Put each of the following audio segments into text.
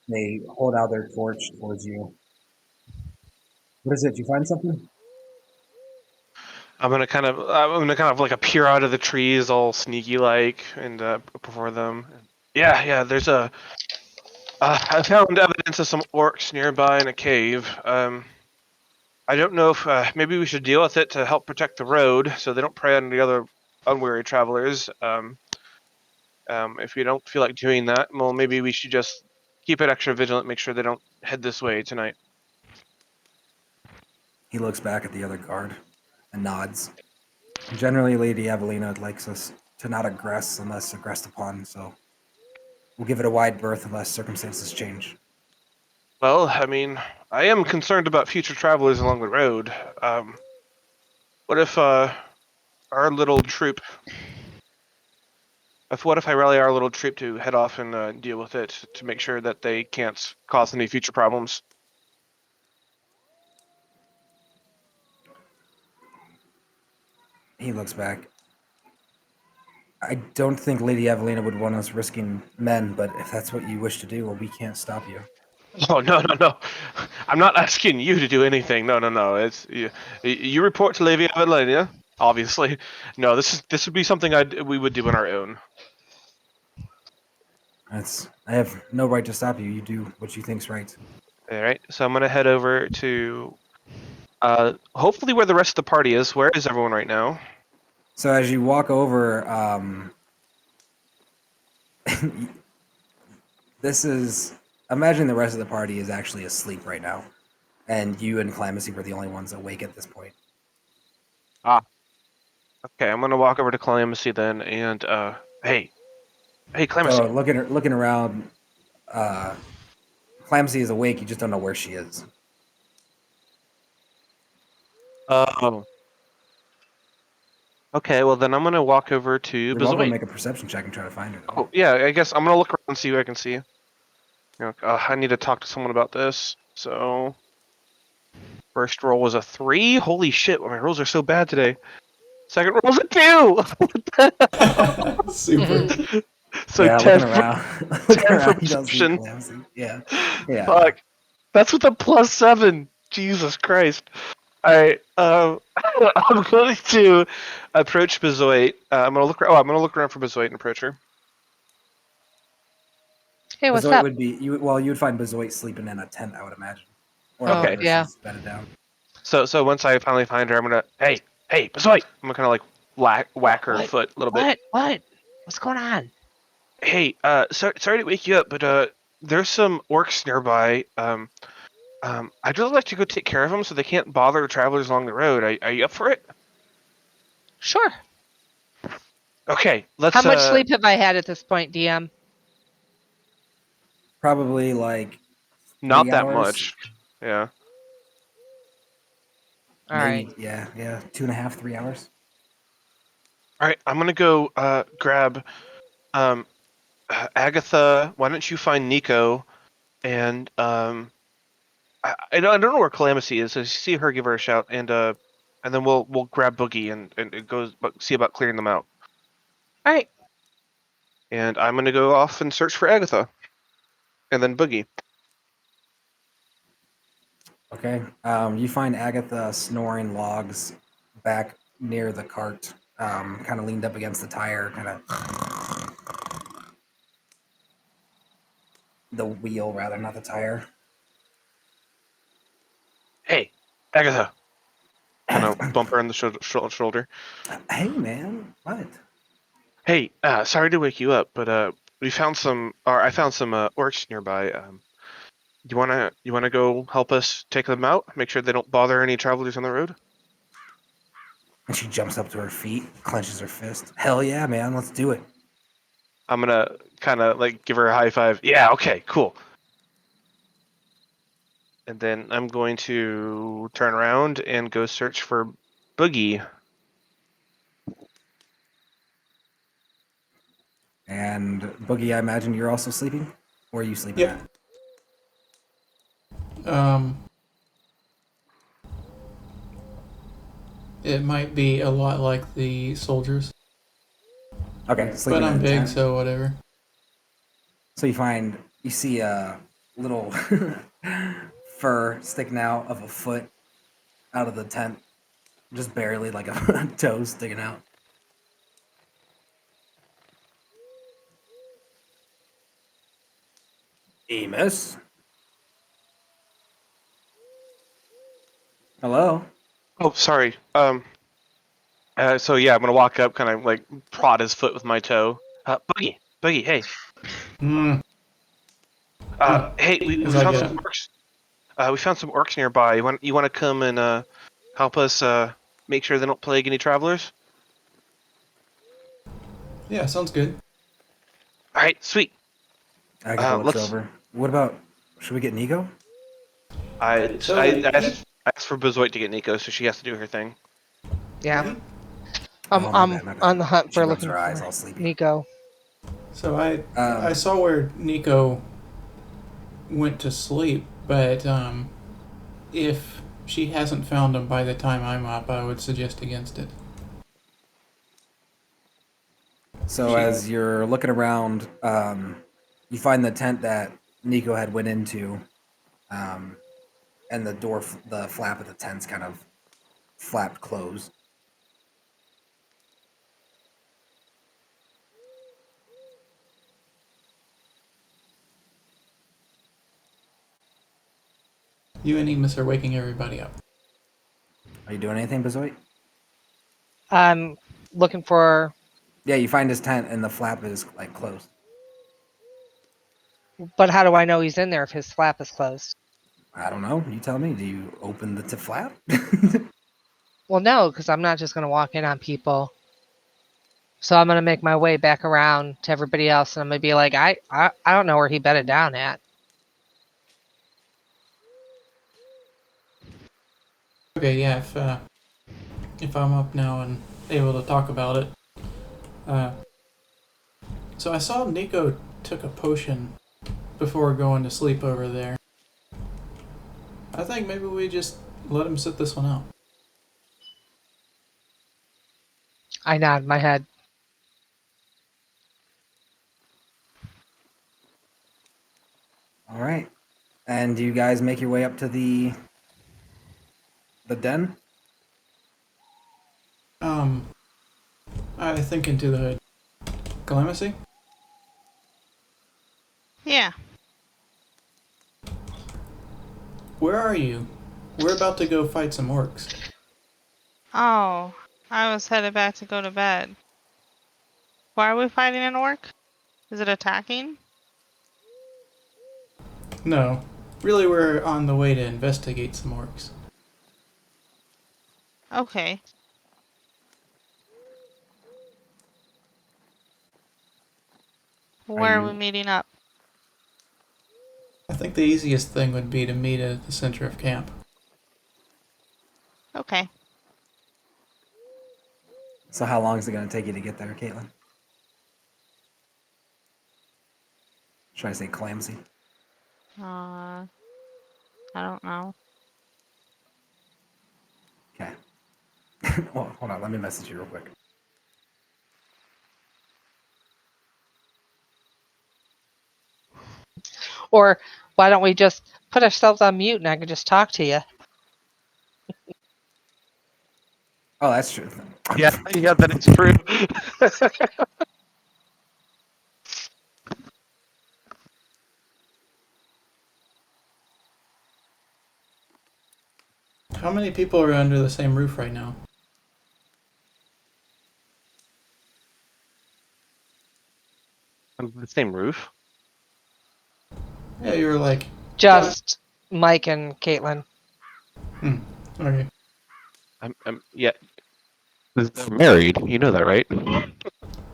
They hold out their torch towards you. What is it? Did you find something? I'm gonna kind of like appear out of the trees, all sneaky like, and before them. Yeah. There's a. I found evidence of some orcs nearby in a cave. I don't know if maybe we should deal with it to help protect the road, so they don't prey on the other unwary travelers. If you don't feel like doing that, well, maybe we should just keep it extra vigilant, make sure they don't head this way tonight. He looks back at the other guard and nods. Generally, Lady Evelina likes us to not aggress unless aggressed upon, so we'll give it a wide berth unless circumstances change. Well, I mean, I am concerned about future travelers along the road. What if our little troop? What if I rally our little troop to head off and deal with it to make sure that they can't cause any future problems? He looks back. I don't think Lady Evelina would want us risking men, but if that's what you wish to do, well, we can't stop you. Oh no! I'm not asking you to do anything. No. It's you report to Lady Evelina, obviously. No, this would be something we would do on our own. I have no right to stop you. You do what you think's right. All right, so I'm gonna head over to hopefully where the rest of the party is. Where is everyone right now? So as you walk over, this is imagine the rest of the party is actually asleep right now, and you and Calamasea were the only ones awake at this point. Okay, I'm gonna walk over to Kalamisea then, and hey, Kalamisea. So looking around, Calamasea is awake. You just don't know where she is. Oh. Okay, well then I'm gonna walk over to You're welcome to Bezoit. make a perception check and try to find her. Oh yeah, I guess I'm gonna look around and see who I can see. You know, I need to talk to someone about this. So first roll was a 3. Holy shit, my rolls are so bad today. Second roll was a 2. Super. So yeah, 10 looking for, around, 10 for you don't see perception. Calamasea. Yeah. Fuck. That's with a +7. Jesus Christ. Alright, I'm going to approach Bezoit. I'm gonna look around for Bezoit and approach her. Hey, what's Bezoit up? would be you. Well, you would find Bezoit sleeping in a tent, I would imagine. Or Oh, Okay. yeah. She's bedded down. So once I finally find her, I'm gonna hey Bezoit. I'm gonna kind of like whack her foot a little bit. What? What's going on? Hey, sorry to wake you up, but there's some orcs nearby. I'd really like to go take care of them so they can't bother travelers along the road. Are you up for it? Sure. Okay, let's. How much sleep have I had at this point, DM? Probably like Not 3 that hours. much. Yeah. All right. Yeah, 2.5, 3 hours. All right, I'm gonna go grab Agatha. Why don't you find Nico and I don't know where Calamity is. So you see her, give her a shout, and then we'll grab Boogie and go see about clearing them out. All right. And I'm gonna go off and search for Agatha, and then Boogie. Okay. You find Agatha snoring logs back near the cart, kind of leaned up against the tire, kind of the wheel rather, not the tire. Hey, Agatha. Kind of bump her on the shoulder. Hey, man, what? Hey, sorry to wake you up, but I found some orcs nearby. You wanna go help us take them out? Make sure they don't bother any travelers on the road. And she jumps up to her feet, clenches her fist. Hell yeah, man, let's do it. I'm gonna kind of like give her a high five. Yeah, okay, cool. And then I'm going to turn around and go search for Boogie. And Boogie, I imagine you're also sleeping? Or are you sleeping Yep. It might be a lot like the soldiers, Okay, sleeping but I'm in the big, tent. so whatever. So you find You see a little fur sticking out of a foot out of the tent, just barely, like a toe sticking out. Amos? Hello? Oh, sorry. So yeah, I'm gonna walk up, kind of like prod his foot with my toe. Boogie, hey. Hmm. Hey, we As I found get some up. orcs. We found some orcs nearby. You want to come and help us make sure they don't plague any travelers? Yeah, sounds good. All right, sweet. Agatha looks Let's. over. What about, should we get Nico? I So I he- asked for Bezoit to get Nico, so she has to do her thing. Yeah. Oh, my bad, my bad. On the hunt She for rubs looking her eyes for all sleepy. Nico. So I Um, saw where Nico went to sleep, but if she hasn't found him by the time I'm up, I would suggest against it. So as you're looking around, you find the tent that Nico had went into, um, and the flap of the tent's kind of flapped closed. You and Amos are waking everybody up. Are you doing anything, Bezoit? I'm looking for, Yeah, you find his tent and the flap is like closed. but how do I know he's in there if his flap is closed? I don't know. You tell me. Do you open the flap? Well, no, because I'm not just going to walk in on people. So I'm going to make my way back around to everybody else, and I'm going to be like, I don't know where he bedded down at. Okay, yeah. If I'm up now and able to talk about it, uh, so I saw Nico took a potion before going to sleep over there. I think maybe we just let him sit this one out. I nod my head. All right. And do you guys make your way up to the den? I think into the kalamisea. Yeah. Where are you? We're about to go fight some orcs. Oh, I was headed back to go to bed. Why are we fighting an orc? Is it attacking? No, really, we're on the way to investigate some orcs. Okay. Where are we you- meeting up? I think the easiest thing would be to meet at the center of camp. Okay. So how long is it going to take you to get there, Caitlin? Should I say clumsy? I don't know. Okay. Well, hold on. Let me message you real quick. Or why don't we just put ourselves on mute and I can just talk to you? Oh, that's true. Yeah, that is true. How many people are under the same roof right now? Under the same roof. Yeah, you were like, Just Mike and Caitlin. okay. Yeah. They're married. You know that, right?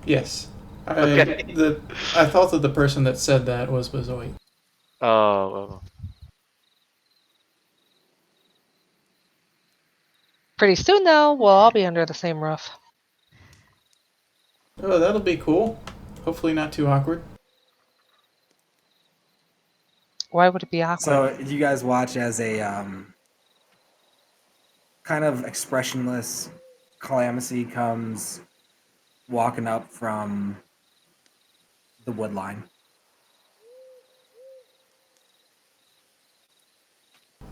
Yes. Okay. I thought that the person that said that was Bezoit. Oh. Pretty soon, though, we'll all be under the same roof. Oh, that'll be cool. Hopefully not too awkward. Why would it be awkward? So you guys watch as a kind of expressionless calamity comes walking up from the wood line.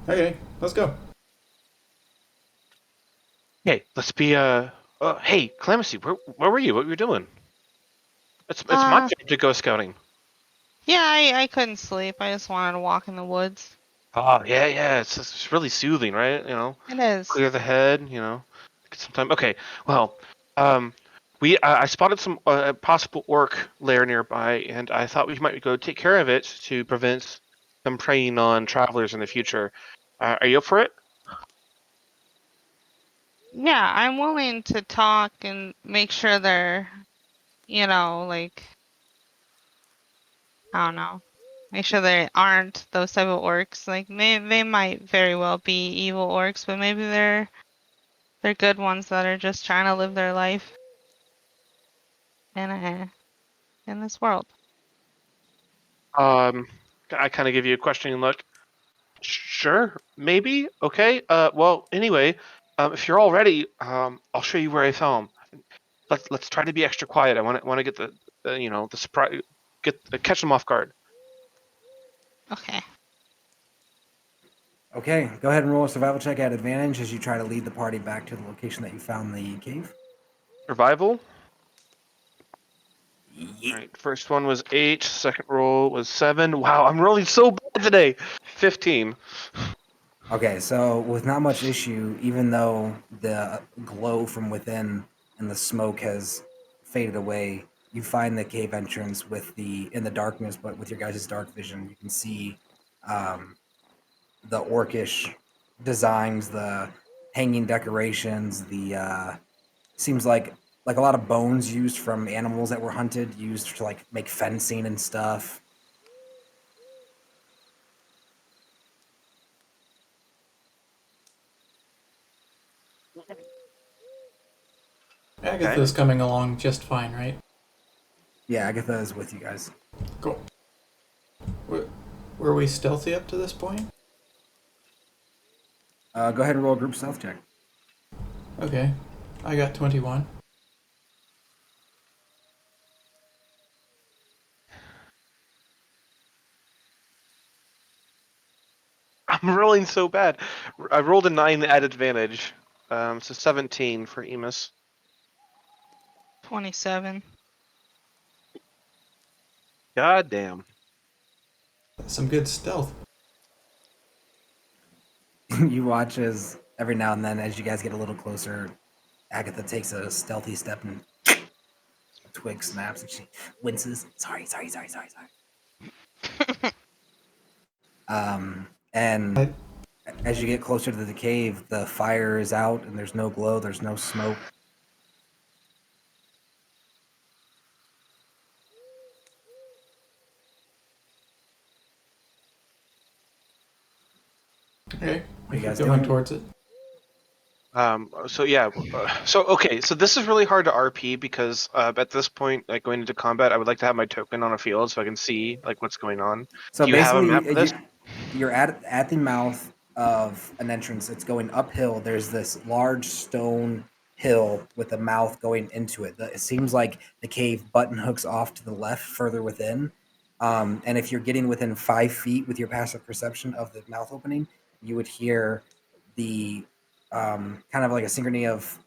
Okay, let's go. Hey, let's be hey, Clemency, where were you? What were you doing? It's my Uh, job to go scouting. yeah, I couldn't sleep. I just wanted to walk in the woods. Oh yeah. It's really soothing, right? It is. Clear the head. Get some time. Okay, well, um, I spotted some possible orc lair nearby, and I thought we might go take care of it to prevent them preying on travelers in the future. Are you up for it? Yeah, I'm willing to talk and make sure they're, like, I don't know. Make sure they aren't those type of orcs. Like they might very well be evil orcs, but maybe they're good ones that are just trying to live their life in this world. I kind of give you a questioning look. Sure, maybe. Okay. Well, anyway, if you're all ready, I'll show you where I found 'em. Let's try to be extra quiet. I want to get the surprise, catch them off guard. Okay. Okay, go ahead and roll a survival check at advantage as you try to lead the party back to the location that you found the cave. Survival. Yeah. All right. First one was 8. Second roll was 7. Wow, I'm rolling so bad today. 15. Okay, so with not much issue, even though the glow from within and the smoke has faded away, you find the cave entrance in the darkness, but with your guys' dark vision, you can see the orcish designs, the hanging decorations, the seems like a lot of bones used from animals that were hunted, used to like make fencing and stuff. Agatha's coming along just fine, right? Yeah, Agatha is with you guys. Cool. Were we stealthy up to this point? Go ahead and roll a group stealth check. Okay. I got 21. I'm rolling so bad. I rolled a 9 at advantage. So 17 for Emus. 27. God damn. That's some good stealth. You watch as every now and then, as you guys get a little closer, Agatha takes a stealthy step and a twig snaps and she winces. Sorry. And I, as you get closer to the cave, the fire is out and there's no glow, there's no smoke. okay. What are you We guys keep going doing? towards it. So yeah, okay, so this is really hard to RP because at this point, like going into combat, I would like to have my token on a field so I can see like what's going on. So Do you have a basically, map of this? you're at the mouth of an entrance. It's going uphill. There's this large stone hill with a mouth going into it. It seems like the cave button hooks off to the left, further within. And if you're getting within 5 feet with your passive perception of the mouth opening, you would hear the kind of like a synchrony of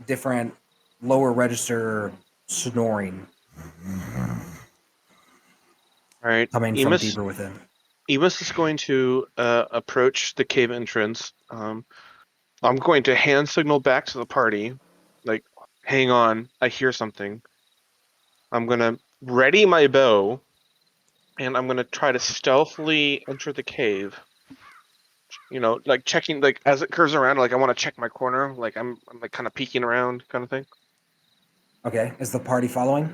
different lower register snoring All right, coming from deeper within. Emus is going to approach the cave entrance. I'm going to hand signal back to the party, like, hang on, I hear something. I'm gonna ready my bow, and I'm gonna try to stealthily enter the cave. Like checking, like as it curves around, like I want to check my corner, like I'm like kind of peeking around, kind of thing. Okay, is the party following?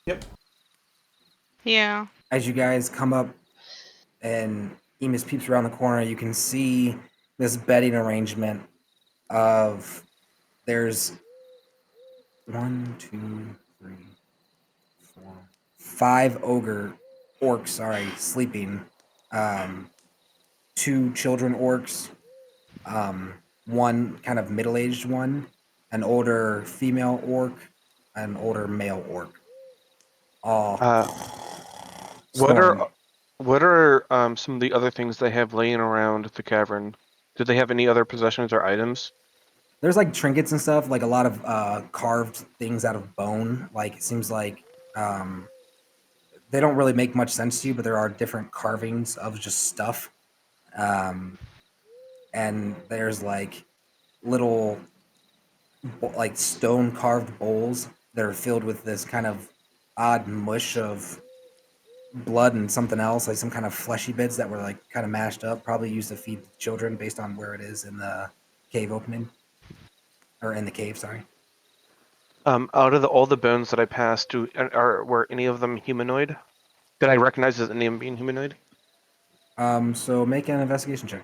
Yep. Yeah. As you guys come up and Emus peeps around the corner, you can see this bedding arrangement of there's 1, 2, 3, 4, 5 orcs, sleeping. 2 children orcs, one kind of middle-aged one, an older female orc, an older male orc. All Uh, what snoring. are some of the other things they have laying around the cavern. Do they have any other possessions or items? There's like trinkets and stuff, like a lot of carved things out of bone. Like it seems like um, they don't really make much sense to you, but there are different carvings of just stuff. Um, and there's like little like stone carved bowls that are filled with this kind of odd mush of blood and something else, like some kind of fleshy bits that were like kind of mashed up, probably used to feed children based on where it is in the cave opening or in the cave. Sorry. Out of all the bones that I passed, were any of them humanoid? Did I recognize as any of them being humanoid? So make an investigation check,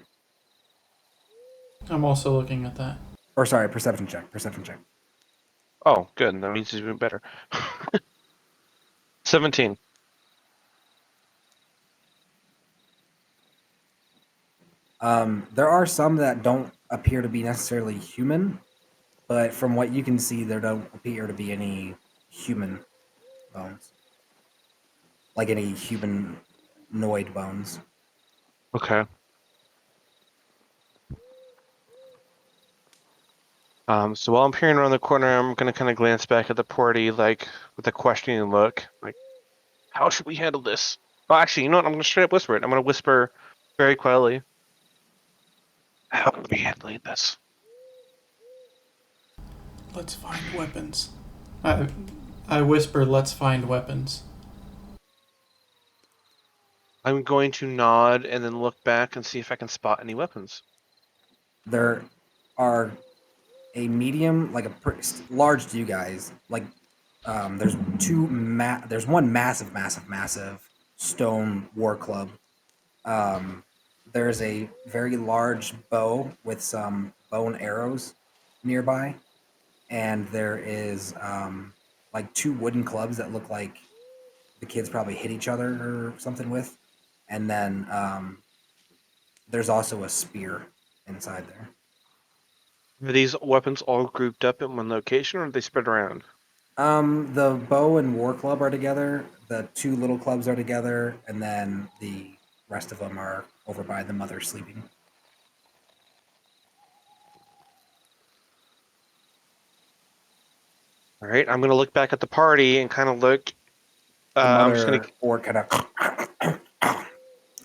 I'm also looking at that. or sorry, perception check. Perception check. Oh, good. That means it's even better. 17. There are some that don't appear to be necessarily human, but from what you can see, there don't appear to be any human bones, like any humanoid bones. Okay. So while I'm peering around the corner, I'm gonna kind of glance back at the party, like with a questioning look, like, how should we handle this? Well, actually, you know what? I'm gonna straight up whisper it. I'm gonna whisper very quietly. How are we handling this? Let's find weapons. I whisper, let's find weapons. I'm going to nod and then look back and see if I can spot any weapons. There are a medium, like a large to you guys. Like there's there's one massive stone war club. There's a very large bow with some bone arrows nearby, and there is like two wooden clubs that look like the kids probably hit each other or something with, and then there's also a spear inside there. Are these weapons all grouped up in one location, or are they spread around? The bow and war club are together. The two little clubs are together, and then the rest of them are over by the mother sleeping. All right, I'm gonna look back at the party and kind of look. The I'm just mother gonna. orc kind of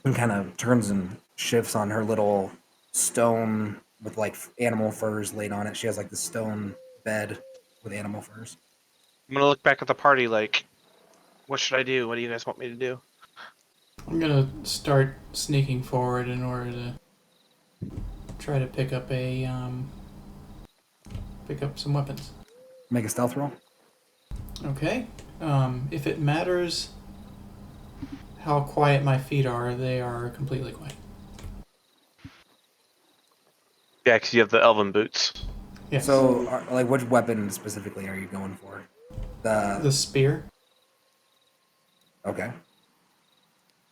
and kind of turns and shifts on her little stone with like animal furs laid on it. She has like the stone bed with animal furs. I'm gonna look back at the party like, what should I do? What do you guys want me to do? I'm gonna start sneaking forward in order to try to pick up some weapons. Make a stealth roll. Okay. If it matters how quiet my feet are, they are completely quiet. Yeah, because you have the elven boots. Yes. So, like, which weapon specifically are you going for? The spear. Okay.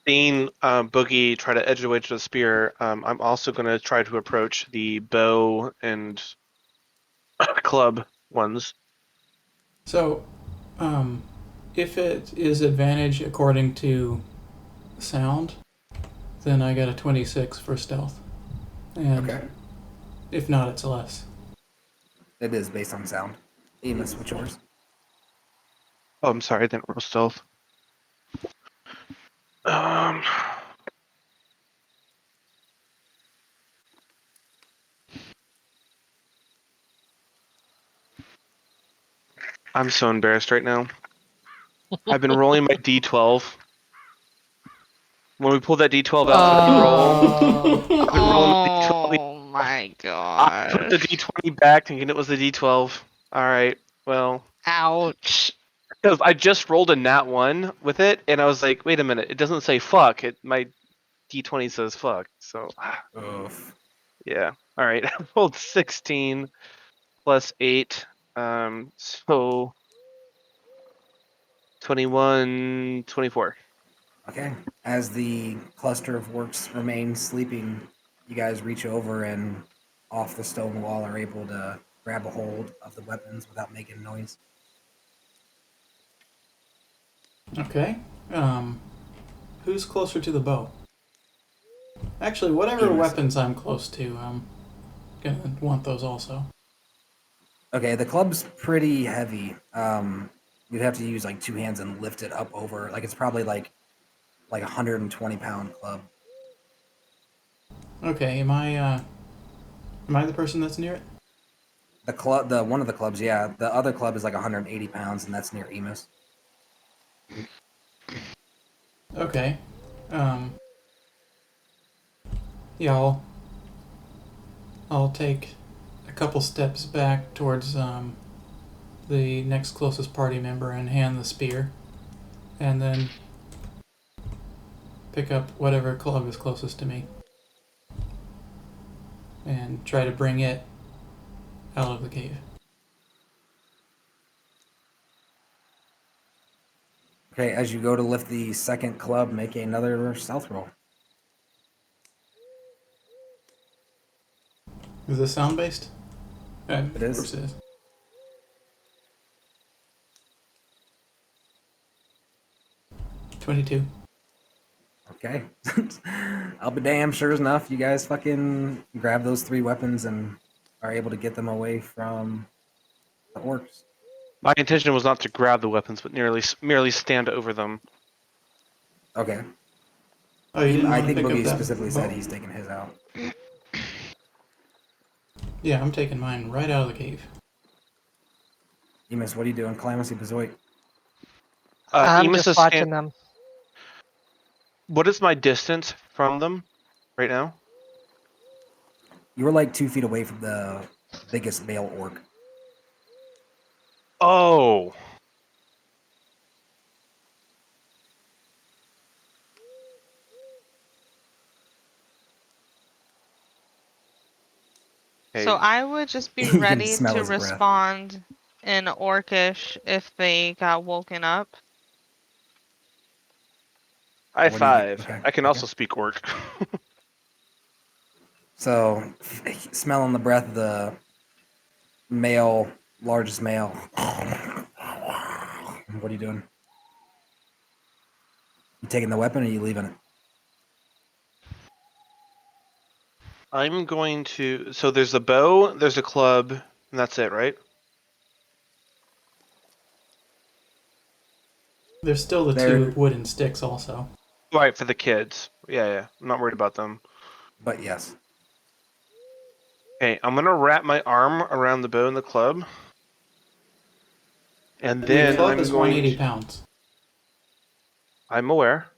Seeing Boogie try to edge away to the spear, I'm also going to try to approach the bow and club ones. So, if it is advantage according to sound, then I got a 26 for stealth. And Okay. if not, it's less. It is based on sound. Amos, what's yours? Oh, I'm sorry, I didn't roll stealth. I'm so embarrassed right now. I've been rolling my D12. When we pulled that D12 out for the roll, I've been rolling my D12. Oh my I put the gosh. D20 back thinking it was the D12. All right, well, Ouch. because I just rolled a nat 1 with it, and I was like, wait a minute, it doesn't say fuck. My D20 says fuck. So, Oof. yeah. All right, I rolled 16 plus 8. So 21, 24. Okay. As the cluster of orcs remain sleeping, you guys reach over and off the stone wall are able to grab a hold of the weapons without making noise. Okay. Who's closer to the bow? Actually, whatever Enos. weapons I'm close to, I'm gonna want those also. Okay, the club's pretty heavy. You'd have to use like 2 hands and lift it up over. Like it's probably like a 120-pound club. Okay, am I the person that's near it? The one of the clubs, yeah. The other club is like 180 pounds, and that's near Emus. Okay. Yeah, I'll take a couple steps back towards the next closest party member and hand the spear, and then pick up whatever club is closest to me and try to bring it out of the cave. Okay, as you go to lift the second club, make another stealth roll. Is this sound based? It is. Of course it is. $22. Okay. I'll be damn, sure enough, you guys fucking grab those 3 weapons and are able to get them away from the orcs. My intention was not to grab the weapons, but merely stand over them. Okay. Oh, you didn't I want to think pick up Boogie that specifically bow? said he's taking his out. Yeah, I'm taking mine right out of the cave. Emus, what are you doing? Kalamisea Bezoit. I'm Emus just is watching them. What is my distance from them right now? You were like 2 feet away from the biggest male orc. Oh. Okay. So I would just be You can ready smell to his breath. respond in Orcish if they got woken up. I What do you get? 5. Okay, I can okay. also speak orc. So, smelling the breath of the male, largest male. What are you doing? You taking the weapon or you leaving it? I'm going to. So there's a bow, there's a club, and that's it, right? There's still the There- 2 wooden sticks also. Right, for the kids. Yeah. I'm not worried about them. But yes. Okay, I'm gonna wrap my arm around the bow and the club. And The then club I'm is going 180 to, pounds. I'm aware.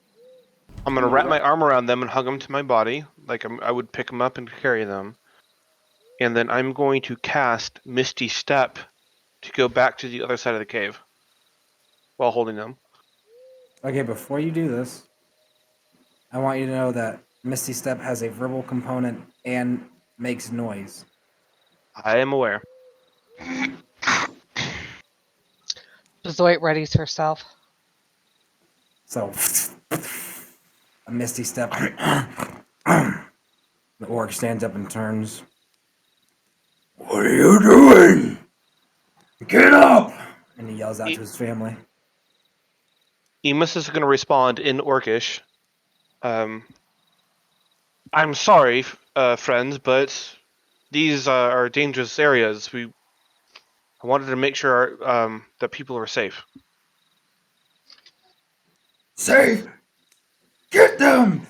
I'm gonna wrap my arm around them and hug them to my body, like I would pick them up and carry them. And then I'm going to cast Misty Step to go back to the other side of the cave while holding them. Okay, before you do this, I want you to know that Misty Step has a verbal component and makes noise. I am aware. Zoit readies herself. So, a Misty Step. The orc stands up and turns. What are you doing? Get up! And he yells out to his family. Emus is going to respond in Orcish. I'm sorry, friends, but these are dangerous areas. I wanted to make sure that people are safe. Safe! Get them!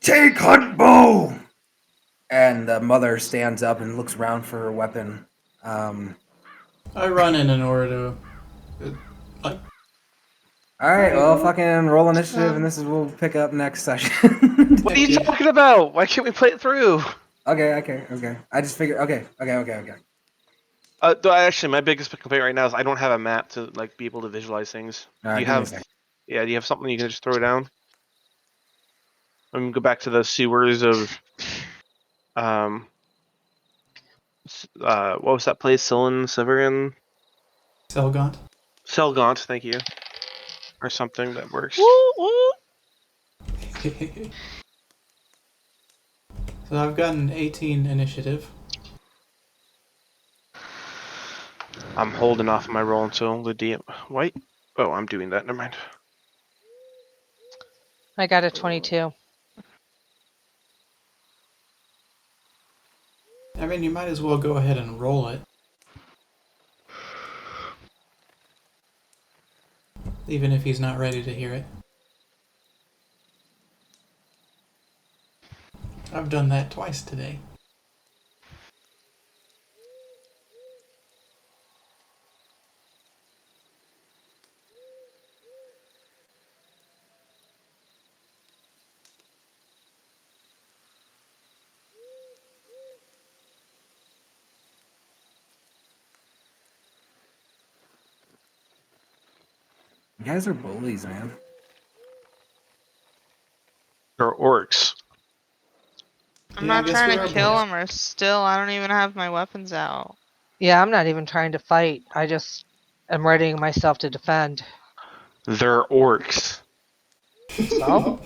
Take hunt bow! And the mother stands up and looks around for her weapon. I run in order to, like, Alright, well, fucking roll initiative, and this is we'll pick up next session. What are you talking about? Why can't we play it through? Okay. I just figured. Okay. Though actually, my biggest complaint right now is I don't have a map to like be able to visualize things. Alright, Do you give me a have? second. Yeah, do you have something you can just throw down? Let me go back to the sewers of, what was that place? Severian? Selgaunt. Selgaunt, thank you. Or something that works. So I've gotten 18 initiative. I'm holding off my roll until the DM. Wait. Oh, I'm doing that. Never mind. I got a 22. I mean, you might as well go ahead and roll it. Even if he's not ready to hear it. I've done that twice today. You guys are bullies, man. They're orcs. I'm Yeah, I not guess we trying are to kill boys. him or still. I don't even have my weapons out. Yeah, I'm not even trying to fight. I just am readying myself to defend. They're orcs. So?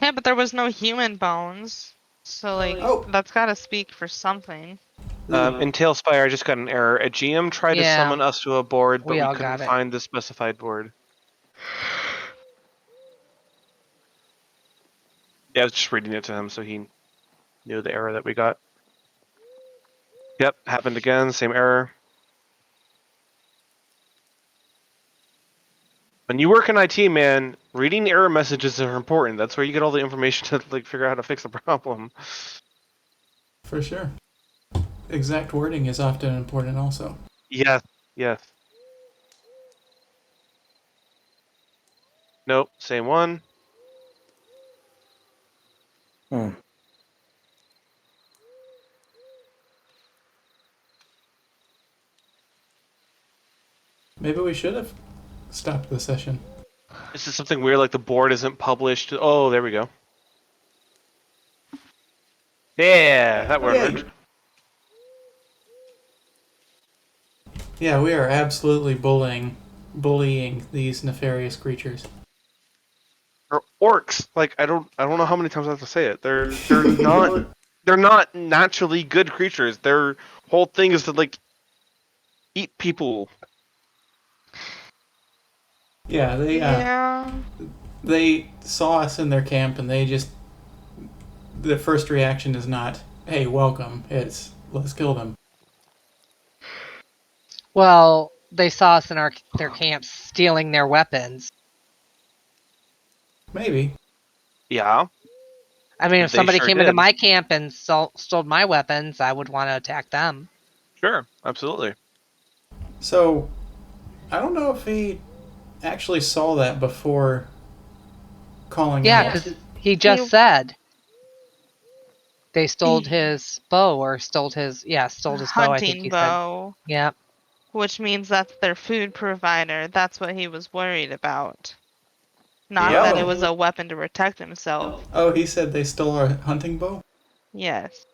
Yeah, but there was no human bones. So, like, Oh! that's gotta speak for something. In Tailspire, I just got an error. A GM tried to Yeah. summon us to a board, but We we all couldn't got it. find the specified board. Yeah, I was just reading it to him so he knew the error that we got. Yep, happened again, same error. When you work in IT, man, reading error messages are important. That's where you get all the information to like figure out how to fix the problem. For sure. Exact wording is often important also. Yes, yes. Nope, same one. Hmm. Maybe we should have stopped the session. This is something weird, like the board isn't published. Oh, there we go. Yeah, that Yay. worked. Yeah, we are absolutely bullying these nefarious creatures. They're orcs. Like I don't know how many times I have to say it. They're not naturally good creatures. Their whole thing is to like eat people. Yeah, Yeah. they saw us in their camp and the first reaction is not, hey, welcome. It's, let's kill them. Well, they saw us in their camps stealing their weapons. Maybe. Yeah, I mean, if they somebody sure came into did. my camp and stole my weapons, I would want to attack them. Sure, absolutely. So, I don't know if he actually saw that before calling Yeah, out. because he just said they stole He- his bow or stole his bow. I think Hunting he said. bow, Yeah. which means that's their food provider. That's what he was worried about. Not Yep. that it was a weapon to protect himself. Oh, he said they stole our hunting bow? Yes.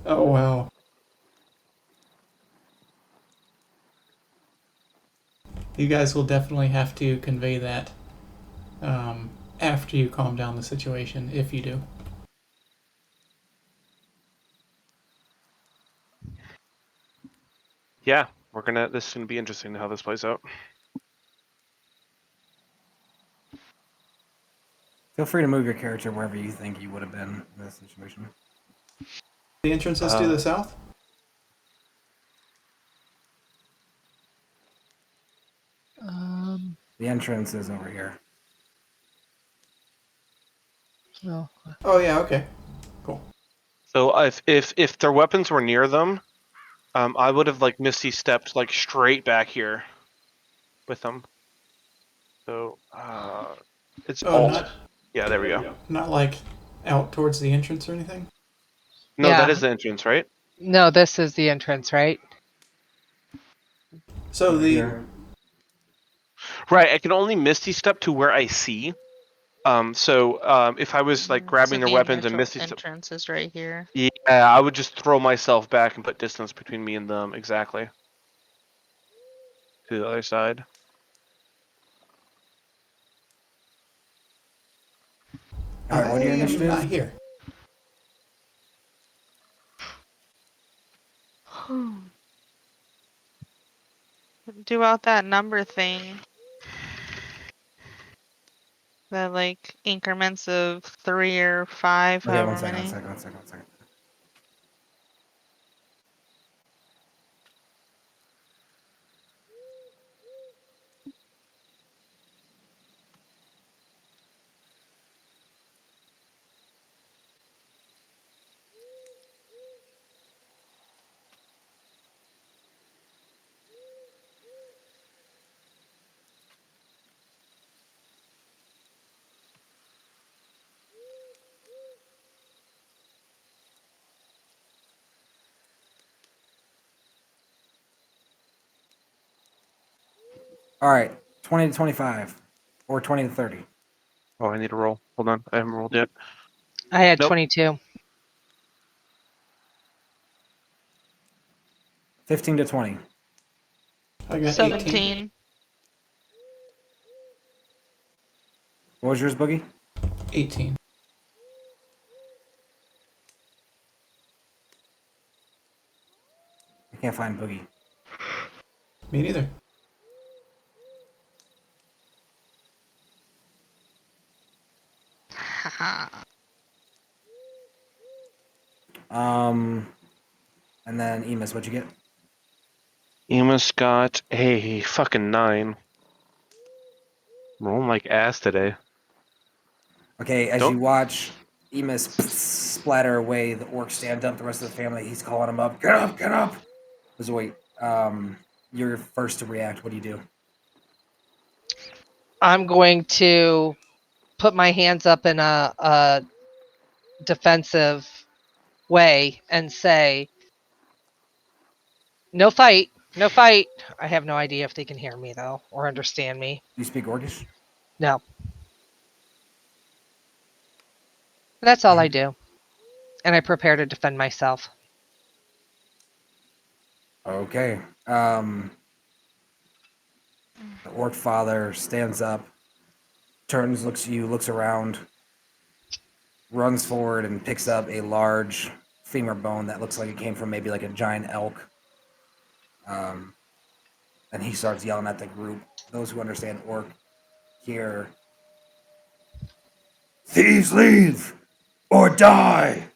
Oh, wow. You guys will definitely have to convey that after you calm down the situation, if you do. Yeah, this is gonna be interesting how this plays out. Feel free to move your character wherever you think you would have been in this situation. The entrance is to the south? The entrance is over here. Oh. Oh, yeah, okay. So if their weapons were near them, I would have like Misty stepped like straight back here with them. So it's Oh, alt. Yeah, there we go. not like out towards the entrance or anything? No, Yeah. that is the entrance, right? No, this is the entrance, right? So Over the here. Right. I can only Misty step to where I see. So if I was like grabbing So their the weapons and initial Misty step, entrance is right here. yeah, I would just throw myself back and put distance between me and them exactly. To the other side. All right, what are your I am initiatives? not here. Do out that number thing. That like increments of 3 or 5, Okay, however one second, many. one second, one second, one second. All right, 20 to 25, or 20 to 30. Oh, I need to roll. Hold on, I haven't rolled yet. I had Nope. 22. 15 to 20. I got 18. 17. What was yours, Boogie? 18. I can't find Boogie. Me neither. And then Emus, what'd you get? Emus got a fucking 9. I'm rolling like ass today. Okay, as Don't- you watch Emus splatter away, the orc stand up. The rest of the family, he's calling him up. Get up, get up. Wait, you're first to react. What do you do? I'm going to put my hands up in a defensive way and say, no fight, no fight. I have no idea if they can hear me, though, or understand me. You speak Orcish? No. That's all I do. And I prepare to defend myself. Okay. The orc father stands up, turns, looks at you, looks around, runs forward, and picks up a large femur bone that looks like it came from maybe like a giant elk. And he starts yelling at the group. Those who understand orc hear, "Thieves leave or die!"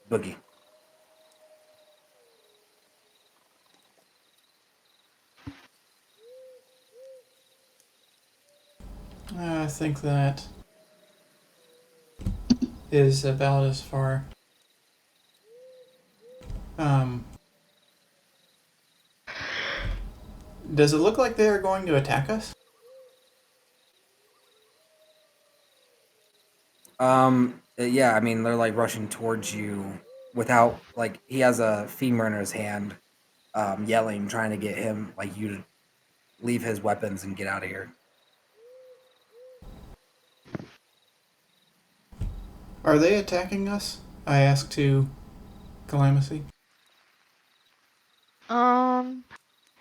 Boogie. I think that is about as far. Does it look like they are going to attack us? Yeah, I mean, they're like rushing towards you without, like, he has a femur in his hand, yelling, trying to get him, like, you to leave his weapons and get out of here. Are they attacking us? I asked to Calamity.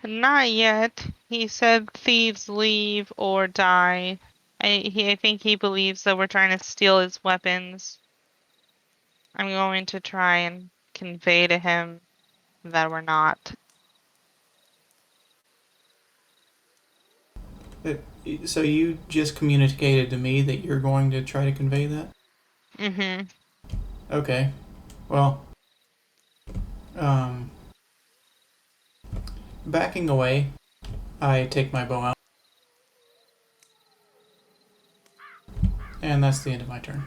Not yet. He said thieves leave or die. I think he believes that we're trying to steal his weapons. I'm going to try and convey to him that we're not. So you just communicated to me that you're going to try to convey that? Mm-hmm. Okay. Well, backing away, I take my bow out. And that's the end of my turn.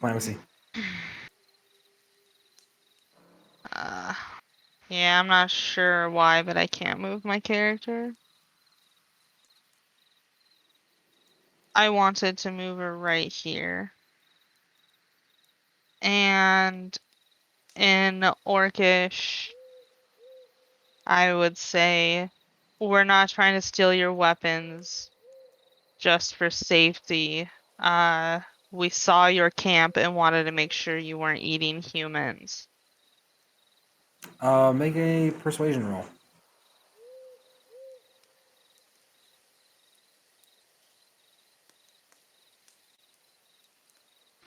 Let me see. Yeah, I'm not sure why, but I can't move my character. I wanted to move her right here. And in Orcish, I would say, we're not trying to steal your weapons just for safety. We saw your camp and wanted to make sure you weren't eating humans. Make a persuasion roll.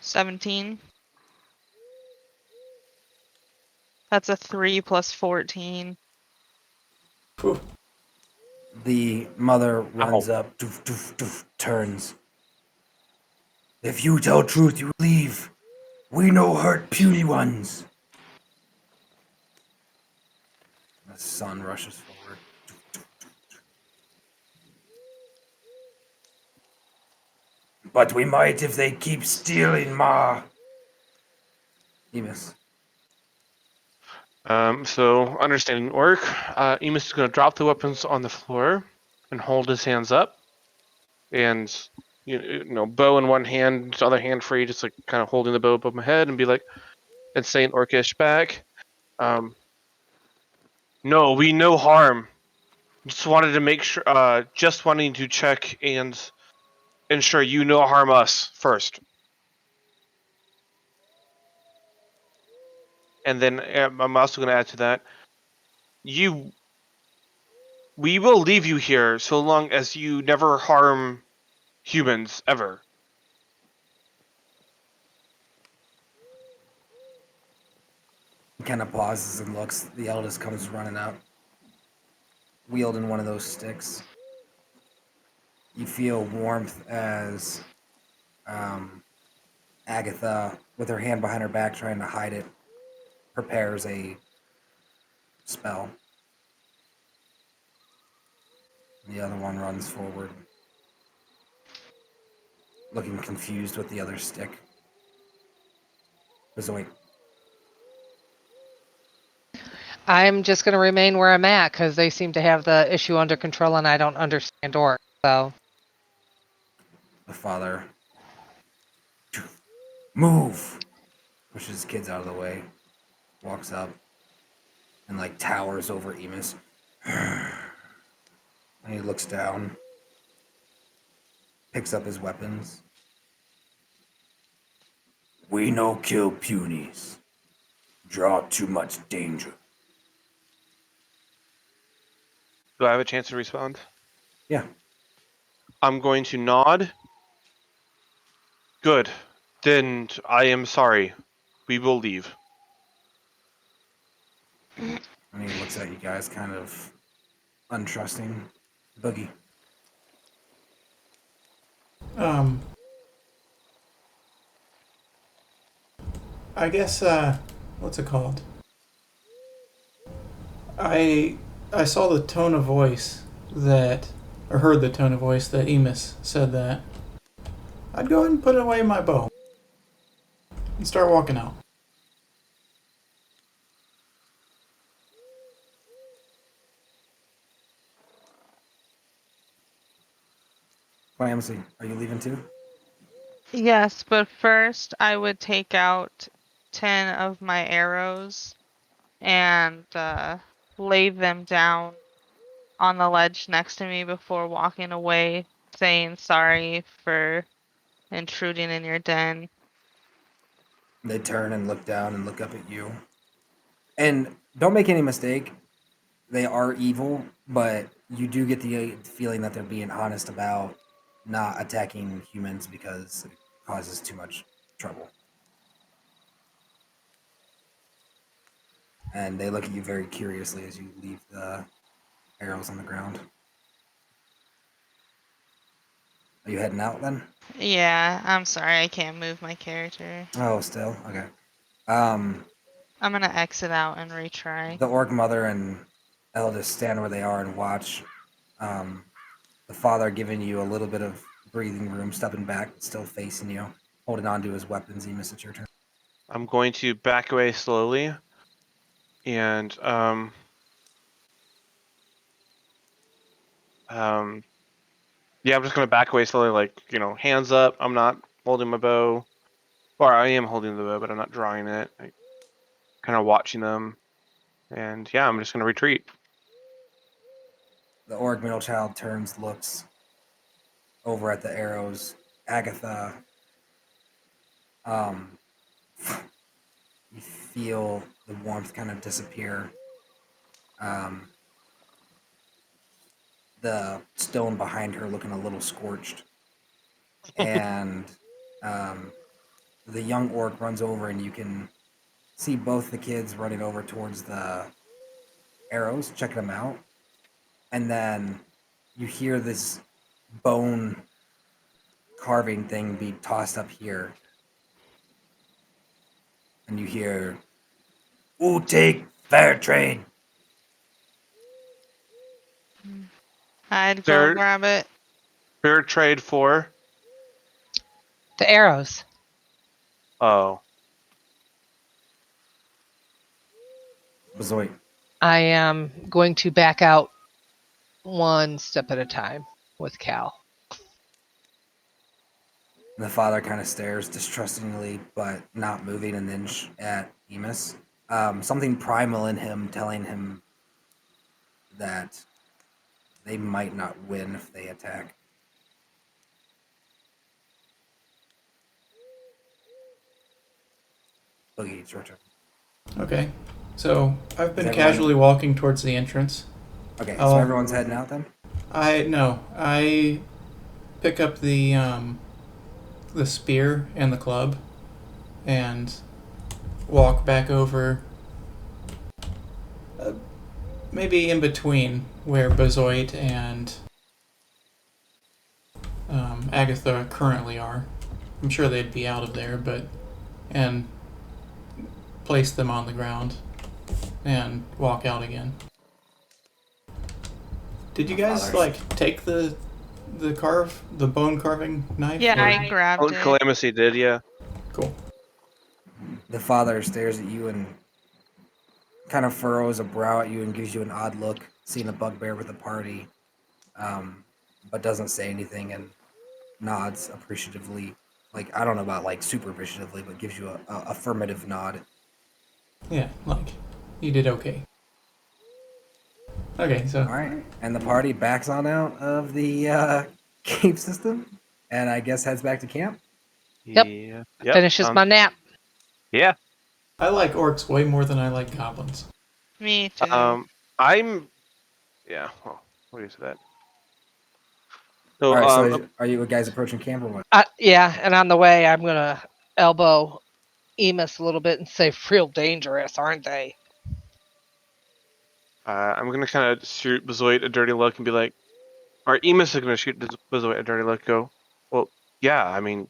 $17. That's a 3 plus 14. Whew. The mother runs up, doof, doof, doof, turns. "If you tell truth, you leave. We no hurt puny ones." The son rushes forward. "But we might if they keep stealing, Ma." Emus. So understanding orc, Emus is going to drop the weapons on the floor and hold his hands up, and you know, bow in one hand, other hand free, just like kind of holding the bow above my head, and be like, and saying Orcish back, No, we no harm. Just wanted to make sure. Just wanting to check and ensure you no harm us first. And then I'm also going to add to that. We will leave you here so long as you never harm humans ever. He kind of pauses and looks. The eldest comes running up, wielding one of those sticks. You feel warmth as Agatha, with her hand behind her back trying to hide it, prepares a spell. The other one runs forward, looking confused with the other stick. Bazoink. I'm just going to remain where I'm at because they seem to have the issue under control and I don't understand orc. So The father. Move! Pushes his kids out of the way. Walks up. And like towers over Emus. And he looks down. Picks up his weapons. We no kill punies. Draw too much danger. Do I have a chance to respond? Yeah. I'm going to nod. Good. Then I am sorry. We will leave. And he looks at you guys kind of untrusting. Boogie. I guess what's it called? I saw the tone of voice that, or heard the tone of voice that Emus said that. I'd go ahead and put away my bow and start walking out. Clamsy, are you leaving too? Yes, but first I would take out 10 of my arrows and lay them down on the ledge next to me before walking away, saying sorry for intruding in your den. They turn and look down and look up at you. And don't make any mistake, they are evil, but you do get the feeling that they're being honest about not attacking humans because it causes too much trouble. And they look at you very curiously as you leave the arrows on the ground. Are you heading out then? Yeah, I'm sorry I can't move my character. Oh, still? Okay. I'm gonna exit out and retry. The orc mother and eldest stand where they are and watch. The father giving you a little bit of breathing room, stepping back, still facing you, holding on to his weapons. You miss it, your turn. I'm going to back away slowly. And yeah, I'm just gonna back away slowly, like, hands up. I'm not holding my bow. Or I am holding the bow, but I'm not drawing it. Kind of watching them. And yeah, I'm just gonna retreat. The orc middle child turns, looks over at the arrows. Agatha, you feel the warmth kind of disappear. The stone behind her looking a little scorched. And the young orc runs over, and you can see both the kids running over towards the arrows, checking them out. And then you hear this bone carving thing be tossed up here. And you hear, "We'll take fair trade." I'd go Fair- grab it. Fair trade for. the arrows. Oh. Bazoit. I am going to back out one step at a time with Cal. And the father kind of stares distrustingly, but not moving an inch at Emus. Something primal in him telling him that they might not win if they attack. Boogie, it's your turn. Okay. So I've been Is everyone- casually walking towards the entrance. Okay, Oh. so everyone's heading out then? I pick up the spear and the club and walk back over, maybe in between where Bezoit and Agatha currently are. I'm sure they'd be out of there, and place them on the ground and walk out again. Did you guys Fathers. take the bone carving knife? Yeah, or- I grabbed it. Calamity did, yeah. Cool. The father stares at you and kind of furrows a brow at you and gives you an odd look, seeing a bugbear with the party, but doesn't say anything and nods appreciatively. Like, I don't know about like super appreciatively, but gives you a affirmative nod. Yeah, you did okay. Okay, so All right, and the party backs on out of the cave system, and I guess heads back to camp. Yep. Yeah. Finishes my nap. Yeah. I like orcs way more than I like goblins. Me too. I'm. Yeah. Well, what do you say that? So, All right, so are you guys approaching camp or what? Yeah, and on the way, I'm gonna elbow Emus a little bit and say, "Real dangerous, aren't they?" I'm gonna kind of shoot Bezoit a dirty look and be like, or Emus is gonna shoot Bezoit a dirty look. Go, well, yeah. I mean,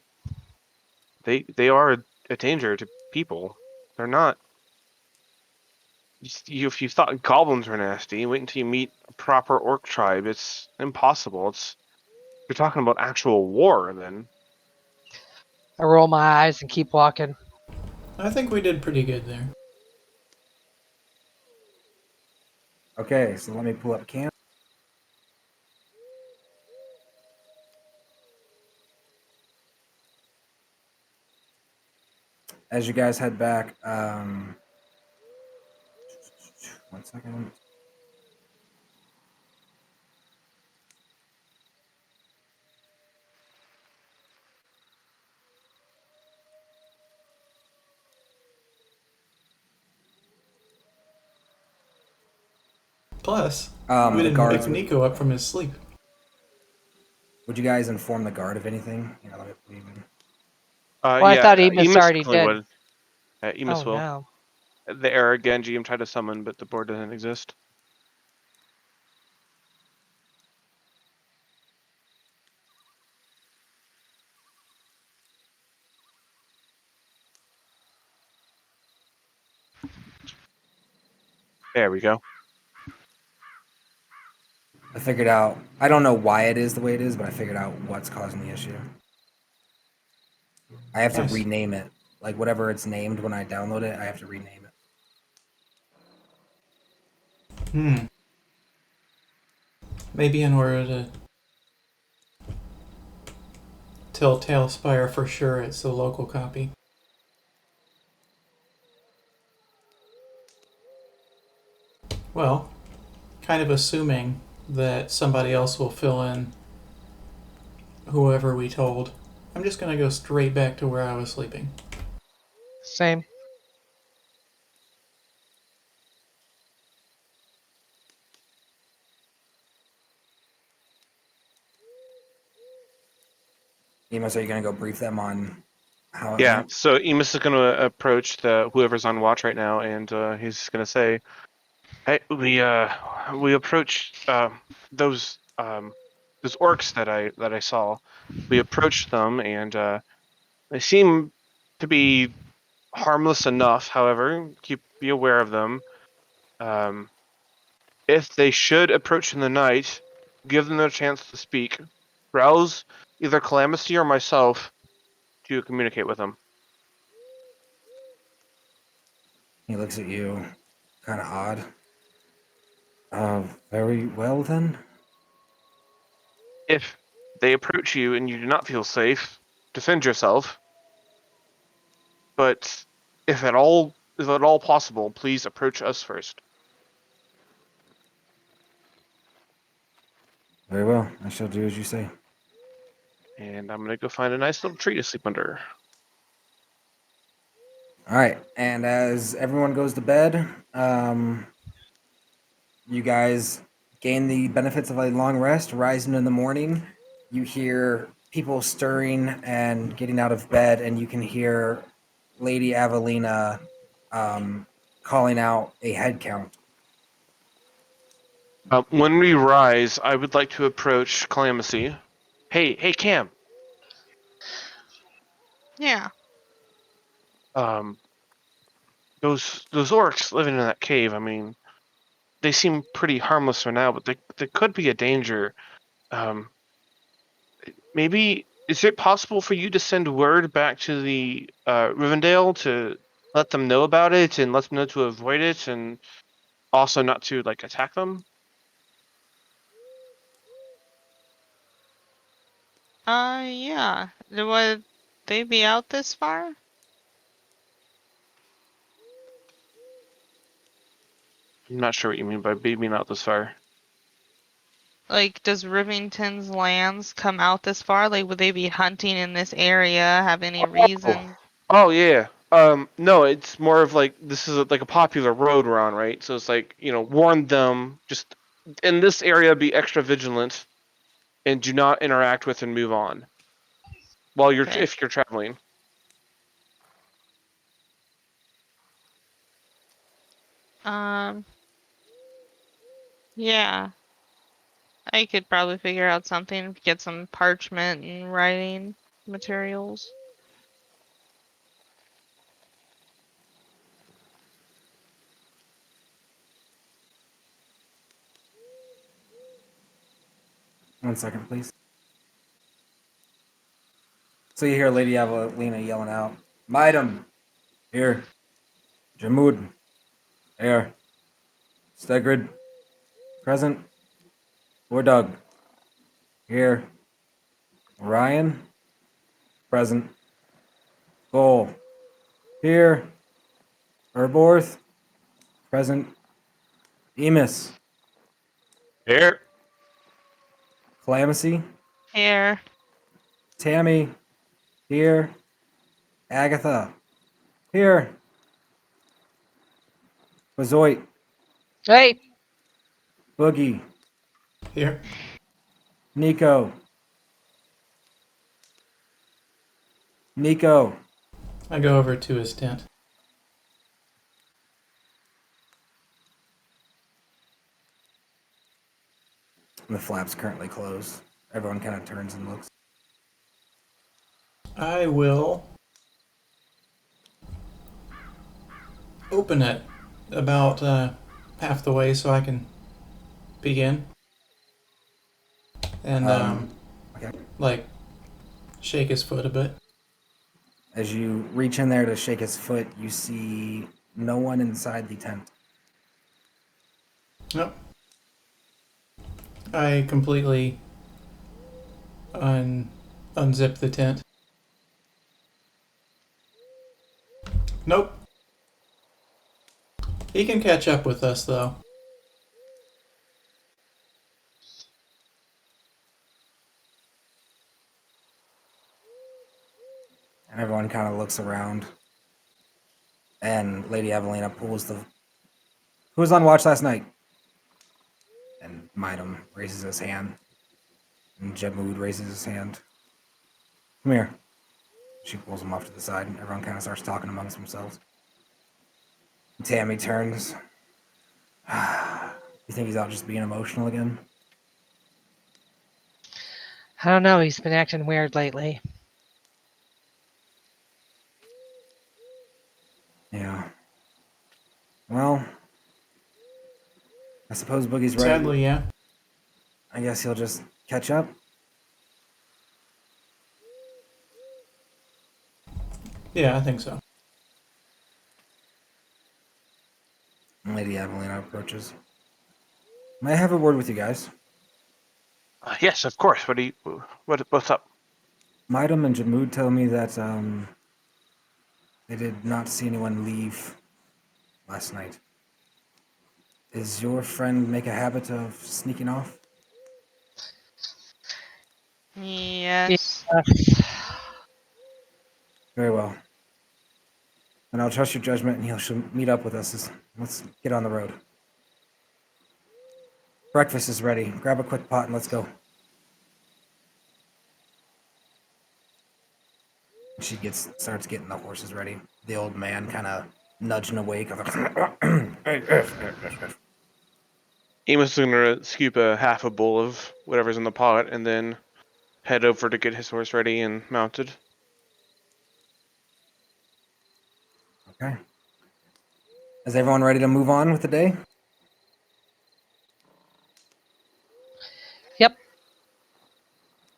they are a danger to people. They're not. If you thought goblins were nasty, wait until you meet a proper orc tribe. It's impossible. You're talking about actual war then. I roll my eyes and keep walking. I think we did pretty good there. Okay, so let me pull up camp. As you guys head back, 1 second. Plus, The we didn't guards wake Nico up from his sleep. Would you guys inform the guard of anything? Yeah, let me leave in. Well, I thought Emus already definitely did. would. Emus Oh will. no. The error Genji I'm trying to summon, but the board doesn't exist. There we go. I figured out. I don't know why it is the way it is, but I figured out what's causing the issue. I have to Nice. rename it. Like whatever it's named when I download it, I have to rename it. Maybe in order to tell Tailspire for sure it's the local copy. Well, kind of assuming that somebody else will fill in whoever we told, I'm just gonna go straight back to where I was sleeping. Same. Emus, are you gonna go brief them on how? It Yeah. went? So Emus is gonna approach whoever's on watch right now, and he's gonna say, "Hey, we approached those orcs that I saw. We approached them, and they seem to be harmless enough. However, be aware of them. If they should approach in the night, give them a chance to speak. Rouse either Calamity or myself to communicate with them." He looks at you, kind of odd. Very well then. If they approach you and you do not feel safe, defend yourself. But if at all possible, please approach us first. Very well. I shall do as you say. And I'm gonna go find a nice little tree to sleep under. All right. And as everyone goes to bed, you guys gain the benefits of a long rest. Rising in the morning, you hear people stirring and getting out of bed, and you can hear Lady Avelina calling out a head count. When we rise, I would like to approach Kalamisea. Hey, Cam. Yeah. Those orcs living in that cave. I mean, they seem pretty harmless for now, but they could be a danger. Um, Maybe is it possible for you to send word back to the Rivendell to let them know about it and let them know to avoid it, and also not to like attack them? Yeah. Would they be out this far? I'm not sure what you mean by beaming out this far. Like, does Rivington's lands come out this far? Like, would they be hunting in this area? Have any reason? Oh yeah. No, it's more of like this is like a popular road we're on, right? So it's like, warn them just in this area be extra vigilant and do not interact with and move on while Okay. if you're traveling. Um, yeah. I could probably figure out something, get some parchment and writing materials. One second, please. So you hear Lady Avelina yelling out, Midam, here. Jamud, here. Stegrid, present. Wardug, here. Orion, present. Goal, here. Herborth, present. Emus, Here. Calamity, Here. Tammy, here. Agatha, here. Bazoit, Hey, Boogie, Here. Nico, Nico, I go over to his tent. and the flap's currently closed. Everyone kind of turns and looks. I will open it about half the way so I can begin. And Okay. like shake his foot a bit. As you reach in there to shake his foot, you see no one inside the tent. Nope. I completely unzip the tent. Nope. He can catch up with us though. And everyone kind of looks around. And Lady Evelina pulls the... Who was on watch last night? And Midam raises his hand. And Jebmood raises his hand. Come here. She pulls him off to the side, and everyone kind of starts talking amongst themselves. And Tammy turns. You think he's out just being emotional again? I don't know. He's been acting weird lately. Yeah. Well, I suppose Boogie's right. Sadly, yeah. I guess he'll just catch up. Yeah, I think so. And Lady Evelina approaches. May I have a word with you guys? Yes, of course. What's up? Midam and Jamud tell me that they did not see anyone leave last night. Does your friend make a habit of sneaking off? Yes. Very well. And I'll trust your judgment, and he'll meet up with us. Let's get on the road. Breakfast is ready. Grab a quick pot and let's go. She starts getting the horses ready. The old man kind of nudging awake. Amos is gonna scoop a half a bowl of whatever's in the pot and then head over to get his horse ready and mounted. Okay. Is everyone ready to move on with the day? Yep.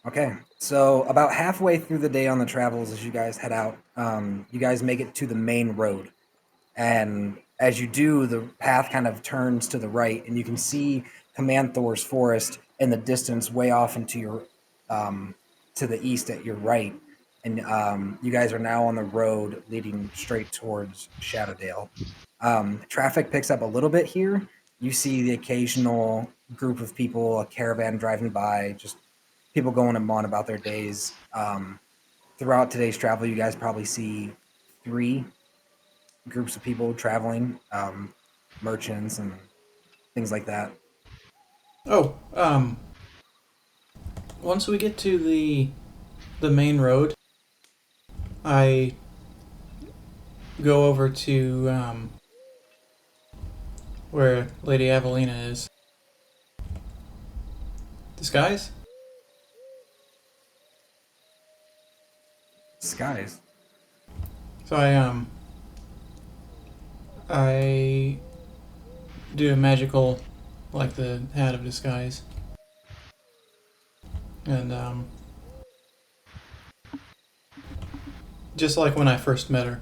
Okay. So about halfway through the day on the travels, as you guys head out, you guys make it to the main road. And as you do, the path kind of turns to the right, and you can see Command Thor's forest in the distance, way off into your to the east at your right. And you guys are now on the road leading straight towards Shadowdale. Traffic picks up a little bit here. You see the occasional group of people, a caravan driving by, just people going on about their days. Throughout today's travel, you guys probably see 3 groups of people traveling, merchants and things like that. Oh, once we get to the main road, I go over to where Lady Avelina is. Disguise? Skies. So I do a magical, like the hat of disguise, and just like when I first met her.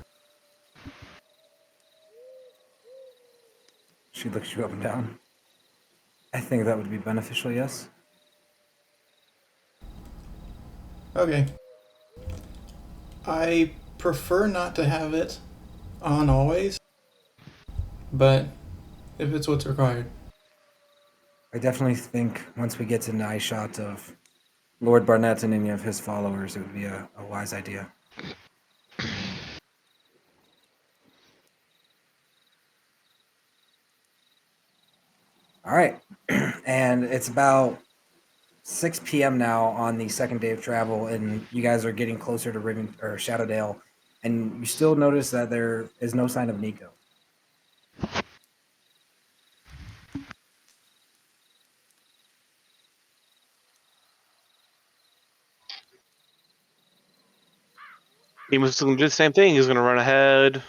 She looks you up and down. I think that would be beneficial, yes. Okay. I prefer not to have it on always, but if it's what's required. I definitely think once we get to an eye shot of Lord Barnett and any of his followers, it would be a wise idea. All right. And it's about 6 p.m. now on the second day of travel, and you guys are getting closer to Shadowdale, and you still notice that there is no sign of Nico. Amos is gonna do the same thing. He's gonna run ahead,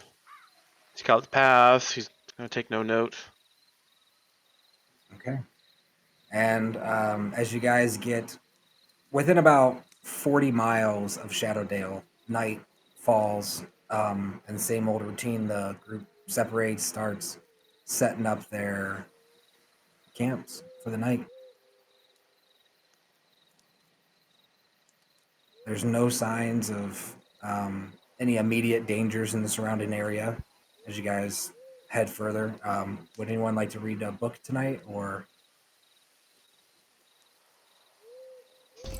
scout the path. He's gonna take no note. Okay. And as you guys get within about 40 miles of Shadowdale, night falls, and same old routine. The group separates, starts setting up their camps for the night. There's no signs of any immediate dangers in the surrounding area as you guys head further. Would anyone like to read a book tonight, or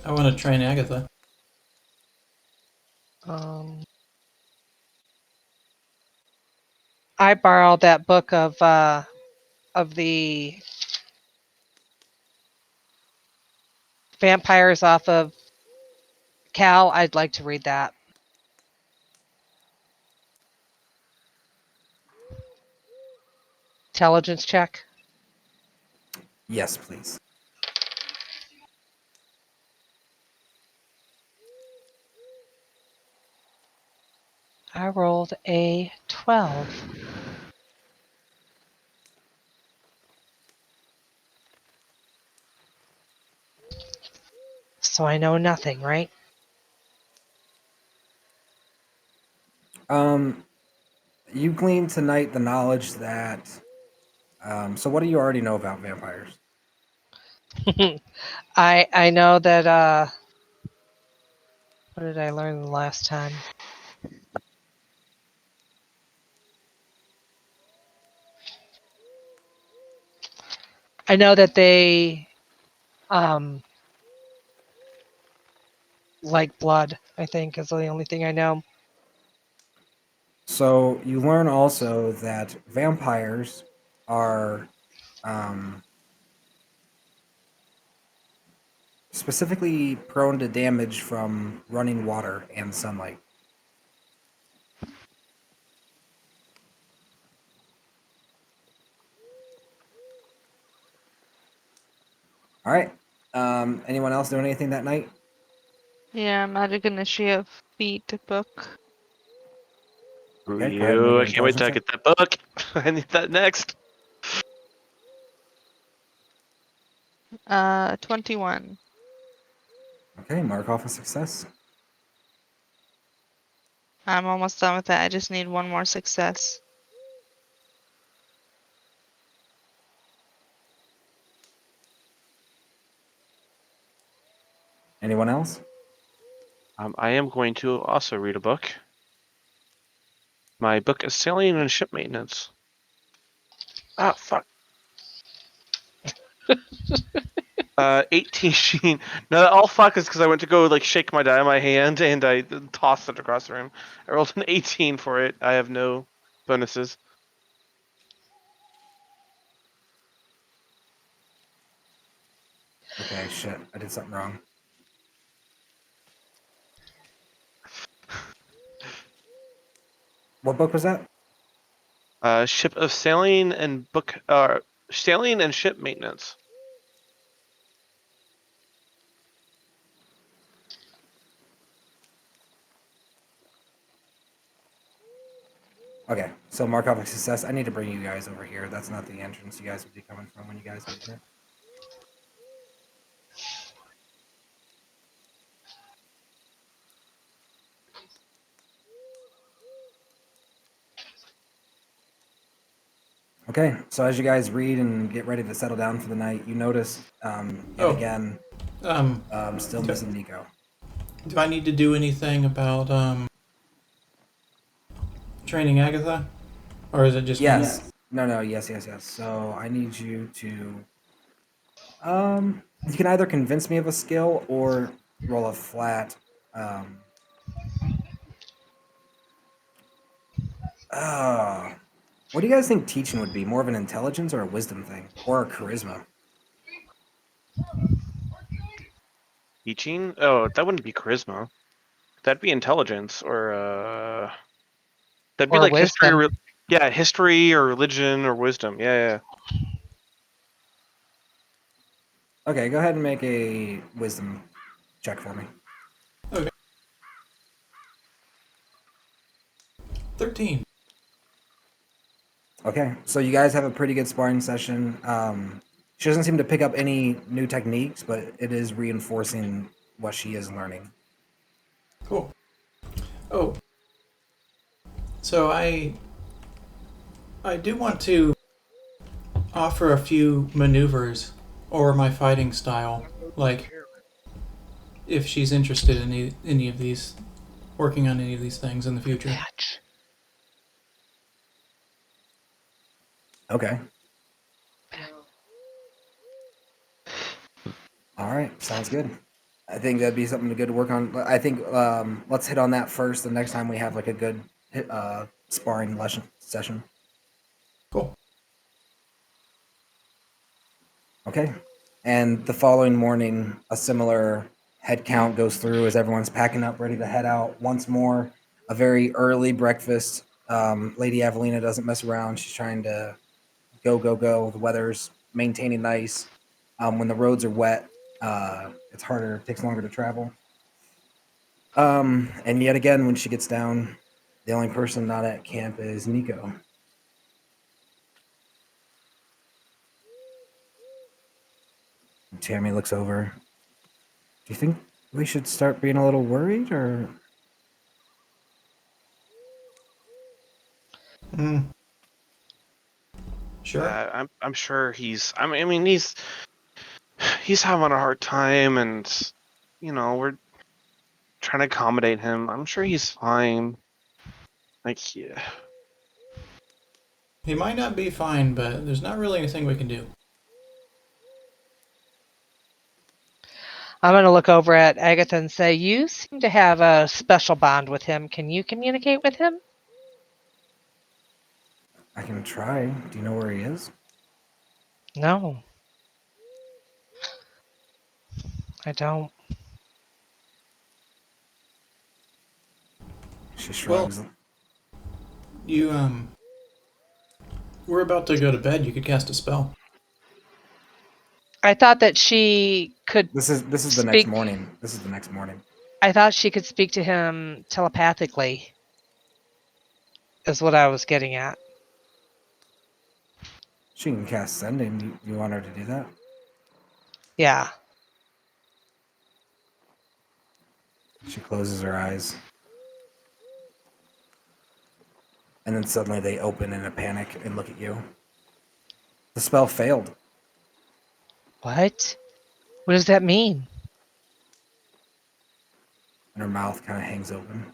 I want to train Agatha. I borrowed that book of the vampires off of Cal. I'd like to read that. Intelligence check. yes, please? I rolled a 12. So I know nothing, right? You glean tonight the knowledge that. So, what do you already know about vampires? I know that what did I learn the last time? I know that they like blood, I think, is the only thing I know. So you learn also that vampires are um, specifically prone to damage from running water and sunlight. All right. Anyone else doing anything that night? Yeah, Magic Initiative feat book. Okay, Screw go ahead and make you! an I can't wait intelligence till I check. get that book. I need that next. 21. Okay, mark off a success. I'm almost done with that. I just need one more success. Anyone else? I am going to also read a book. My book is Sailing and Ship Maintenance. Ah, fuck. 18. No, all fuck is because I went to go like shake my die in my hand and I tossed it across the room. I rolled an 18 for it. I have no bonuses. Okay, shit, I did something wrong. What book was that? Ship of Sailing and book. Sailing and Ship Maintenance. Okay, so mark off a success. I need to bring you guys over here. That's not the entrance you guys would be coming from when you guys get here. Okay, so as you guys read and get ready to settle down for the night, you notice yet Oh. again, Um, still missing Nico. do I need to do anything about training Agatha, or is it just me? Yes. No, yes. So I need you to you can either convince me of a skill or roll a flat um uh what do you guys think teaching would be? More of an intelligence or a wisdom thing? Or a charisma? Teaching? Oh, that wouldn't be charisma. That'd be intelligence or that'd be Or like history. wisdom. Yeah, history or religion or wisdom. Yeah. Okay, go ahead and make a wisdom check for me. Okay. 13. Okay, so you guys have a pretty good sparring session. She doesn't seem to pick up any new techniques, but it is reinforcing what she is learning. Cool. Oh. So I do want to offer a few maneuvers or my fighting style, like if she's interested in any of these, working on any of these things in the future. Okay. All right, sounds good. I think that'd be something good to work on. I think let's hit on that first. The next time we have like a good sparring session. Cool. Okay. And the following morning, a similar head count goes through as everyone's packing up, ready to head out once more. A very early breakfast. Lady Evelina doesn't mess around. She's trying to go. The weather's maintaining nice. When the roads are wet, it's harder, it takes longer to travel. And yet again, when she gets down, the only person not at camp is Nico. Tammy looks over. Do you think we should start being a little worried, or? Sure. I'm sure he's. I mean he's having a hard time, and we're trying to accommodate him. I'm sure he's fine. Like, yeah. He might not be fine, but there's not really anything we can do. I'm going to look over at Agatha and say, you seem to have a special bond with him. Can you communicate with him? I can try. Do you know where he is? No. I don't. She shrugs. You, we're about to go to bed. You could cast a spell. I thought that she could This is the next speak. morning. This is the next morning. I thought she could speak to him telepathically. Is what I was getting at. She can cast sending. You want her to do that? Yeah. She closes her eyes. And then suddenly they open in a panic and look at you. The spell failed. What? What does that mean? And her mouth kind of hangs open.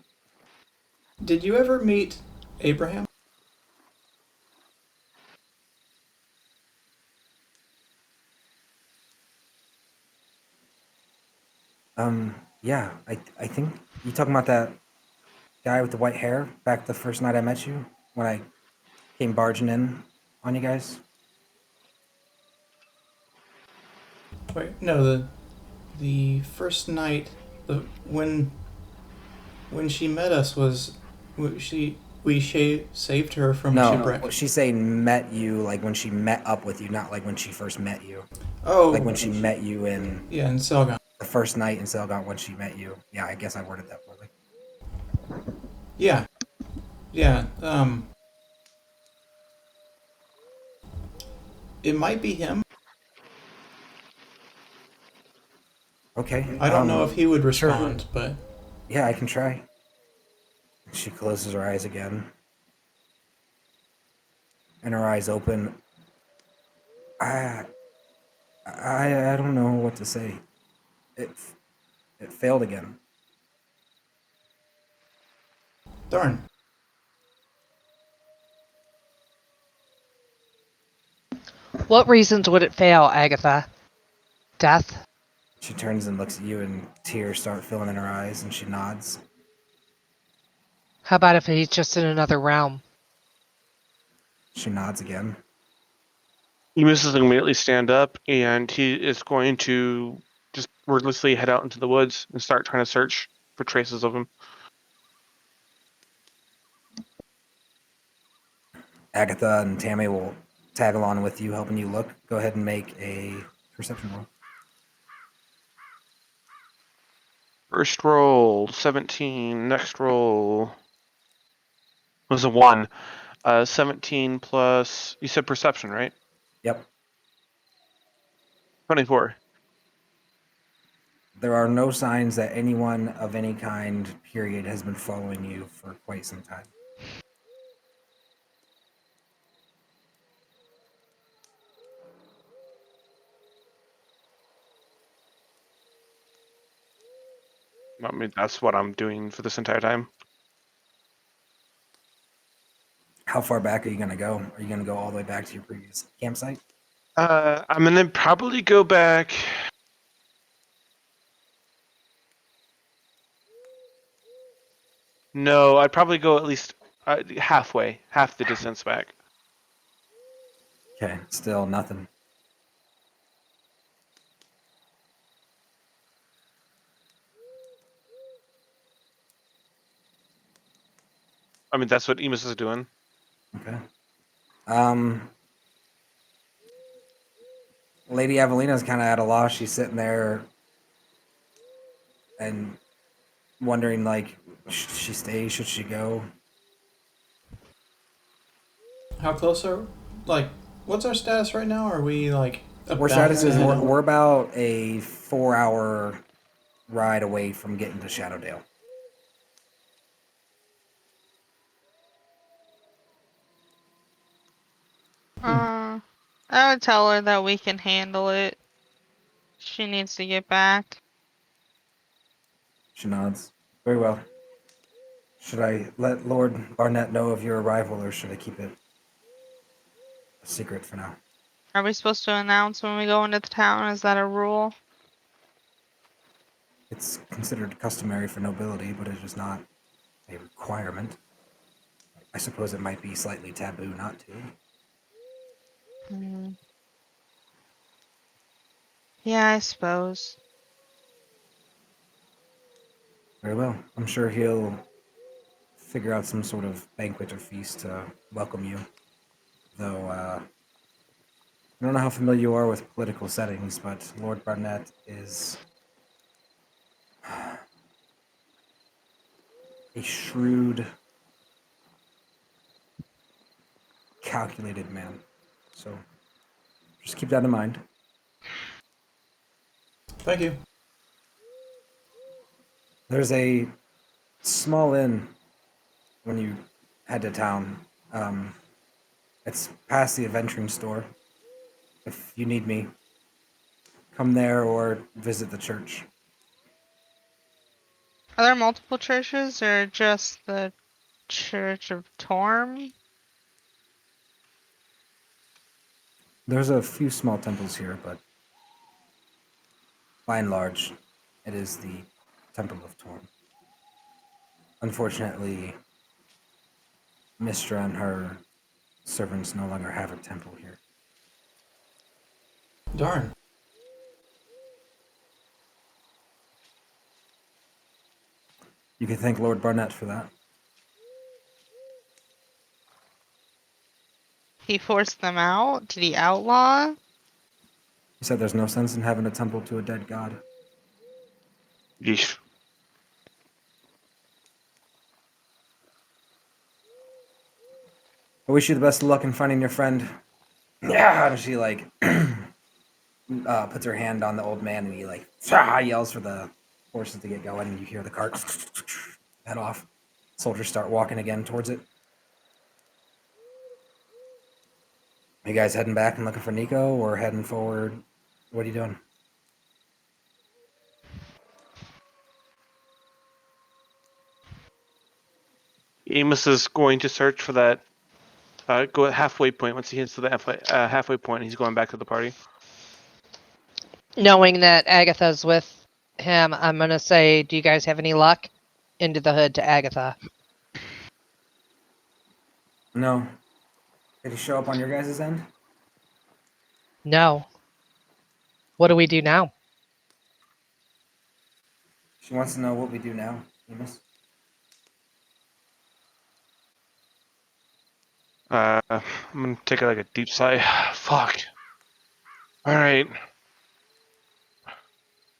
Did you ever meet Abraham? Yeah, I think you talking about that guy with the white hair back the first night I met you when I came barging in on you guys. Wait, no, the first night, when she met us was saved her from shipwreck. No, she's saying met you like when she met up with you, not like when she first met you. Oh, Like when she met you in yeah, in Selgon. the first night in Selgon when she met you. Yeah, I guess I worded that poorly. Yeah, yeah. It might be him. Okay. I don't know if he would sure. respond, but Yeah, I can try. She closes her eyes again. And her eyes open. I don't know what to say. It failed again. darn. What reasons would it fail, Agatha? Death? She turns and looks at you, and tears start filling in her eyes, and she nods. How about if he's just in another realm? She nods again. Emus is going to immediately stand up, and he is going to just wordlessly head out into the woods and start trying to search for traces of him. Agatha and Tammy will tag along with you, helping you look. Go ahead and make a perception roll. First roll, 17. Next roll was a 1. 17 plus, you said perception, right? Yep. 24. There are no signs that anyone of any kind, period, has been following you for quite some time. I mean, that's what I'm doing for this entire time. How far back are you going to go? Are you going to go all the way back to your previous campsite? I'm going to probably go back. No, I'd probably go at least halfway, half the distance back. Okay, still nothing. I mean, that's what Emus is doing. Okay. Lady Evelina's kind of at a loss. She's sitting there and wondering, like, should she stay? Should she go? How close are what's our status right now? Are we like Our about status is ahead? we're about a 4-hour ride away from getting to Shadowdale. I would tell her that we can handle it. She needs to get back. She nods. Very well. Should I let Lord Barnett know of your arrival, or should I keep it a secret for now? Are we supposed to announce when we go into the town? Is that a rule? It's considered customary for nobility, but it is not a requirement. I suppose it might be slightly taboo not to. Hmm. Yeah, I suppose. Very well. I'm sure he'll figure out some sort of banquet or feast to welcome you. Though, I don't know how familiar you are with political settings, but Lord Barnett is a shrewd, calculated man. So just keep that in mind. Thank you. There's a small inn when you head to town. It's past the adventuring store. If you need me, come there or visit the church. Are there multiple churches or just the Church of Torm? There's a few small temples here, but by and large, it is the Temple of Torm. Unfortunately, Mistra and her servants no longer have a temple here. Darn. You can thank Lord Barnett for that. He forced them out? Did he outlaw? He said there's no sense in having a temple to a dead god. Yeesh. I wish you the best of luck in finding your friend. Yeah, and she like puts her hand on the old man, and he like yells for the horses to get going, and you hear the cart head off. Soldiers start walking again towards it. Are you guys heading back and looking for Nico, or heading forward? What are you doing? Amos is going to search for that go at halfway point. Once he gets to the halfway point, he's going back to the party. Knowing that Agatha's with him, I'm gonna say, do you guys have any luck? Into the hood to Agatha. No. Did he show up on your guys' end? No. What do we do now? She wants to know what we do now, Amos. I'm gonna take like a deep sigh. Fuck. All right.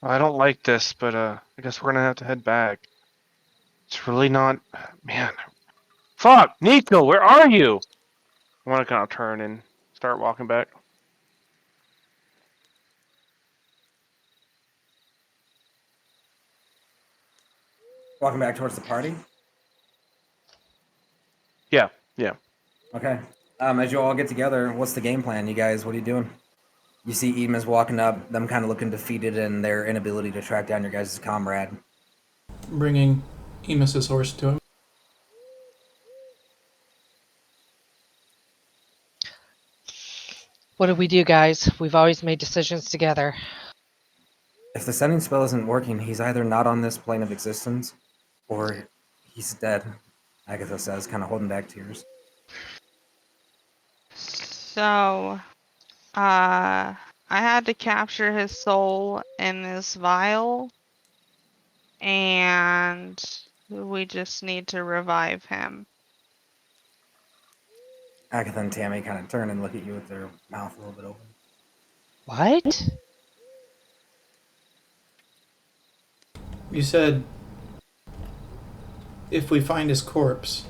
I don't like this, but I guess we're gonna have to head back. It's really not, man. Fuck, Nico, where are you? I want to kind of turn and start walking back. Walking back towards the party? Yeah, yeah. Okay. As you all get together, what's the game plan? You guys, what are you doing? You see Emos walking up, them kind of looking defeated in their inability to track down your guys' comrade. Bringing Emus's horse to him. What do we do, guys? We've always made decisions together. If the sending spell isn't working, he's either not on this plane of existence, or he's dead, Agatha says, kind of holding back tears. So, I had to capture his soul in this vial, and we just need to revive him. Agatha and Tammy kind of turn and look at you with their mouth a little bit open. What? You said if we find his corpse,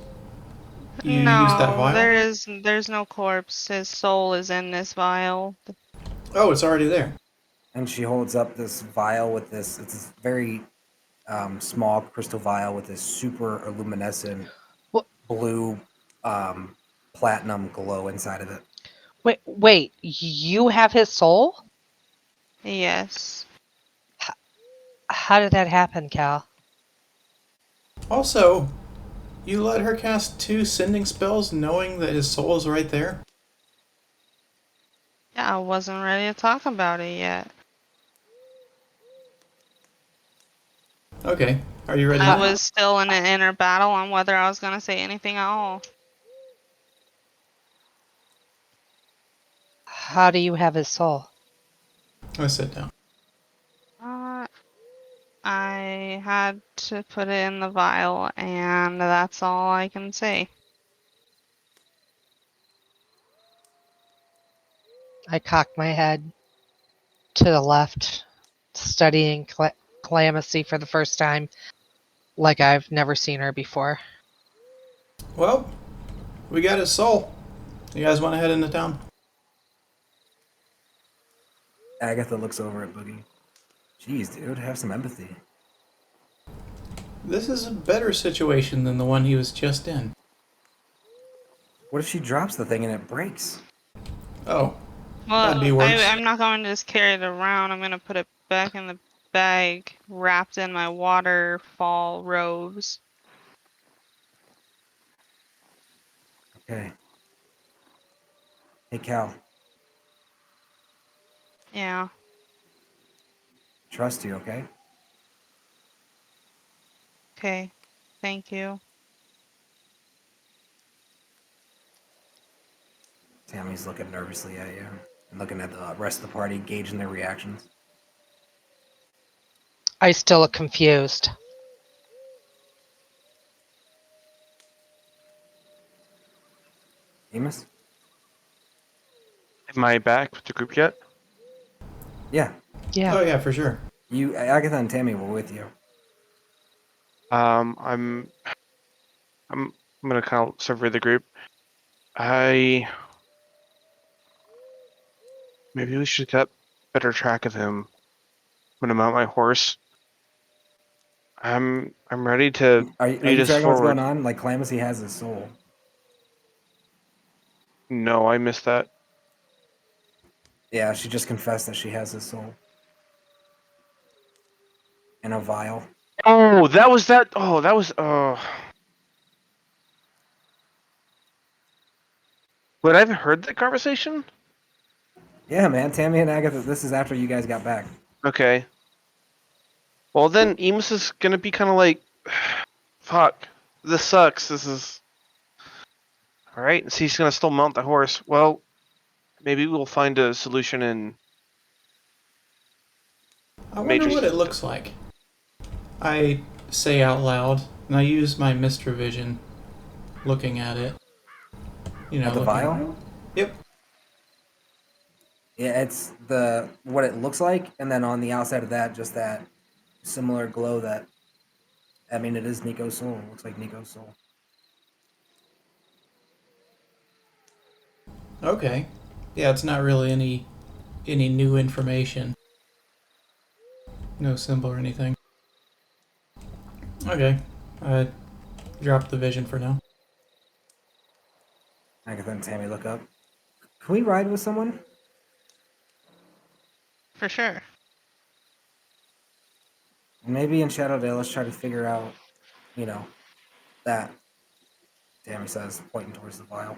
you use that vial? There's no corpse. His soul is in this vial. Oh, it's already there. And she holds up this vial with this, it's this very small crystal vial with this super luminescent What? blue platinum glow inside of it. Wait, you have his soul? Yes. How did that happen, Cal? Also, you let her cast 2 sending spells knowing that his soul is right there? Yeah, I wasn't ready to talk about it yet. Okay. Are you ready? I now? was still in an inner battle on whether I was gonna say anything at all. How do you have his soul? Let's sit down. I had to put it in the vial, and that's all I can say. I cock my head to the left, studying Kalamisea for the first time, like I've never seen her before. Well, we got his soul. You guys want to head into town? Agatha looks over at Boogie. Jeez, dude, have some empathy. This is a better situation than the one he was just in. What if she drops the thing and it breaks? Oh, Well, That'd be worse. I'm not going to just carry it around. I'm gonna put it back in the bag, wrapped in my waterfall robes. Okay. Hey, Cal. Yeah. Trust you, okay? Okay. Thank you. Tammy's looking nervously at you and looking at the rest of the party, gauging their reactions. I still look confused. Amos? Am I back with the group yet? Yeah. Yeah. Oh yeah, for sure. You, Agatha and Tammy were with you. I'm gonna kind of survey the group. Maybe we should get better track of him. I'm gonna mount my horse. I'm ready to Are lead you us tracking what's forward. going on? Like, Kalamisea has his soul. No, I missed that. Yeah, she just confessed that she has his soul. In a vial. Oh, that was that. Oh, that was. Would I have heard that conversation? Yeah, man. Tammy and Agatha, this is after you guys got back. Okay. Well, then Emus is gonna be kind of like, fuck, this sucks. This is. All right, so he's gonna still mount the horse. Well, maybe we'll find a solution in. I wonder Major what it system. looks like. I say out loud, and I use my Mr. Vision, looking at it. You know, At the looking- vial? Yep. Yeah, it's what it looks like, and then on the outside of that, just that similar glow that. I mean, it is Nico's soul. It looks like Nico's soul. Okay. Yeah, it's not really any new information. No symbol or anything. Okay. I dropped the vision for now. Agatha and Tammy look up. Can we ride with someone? For sure. Maybe in Shadowdale, let's try to figure out, that. Tammy says, pointing towards the vial.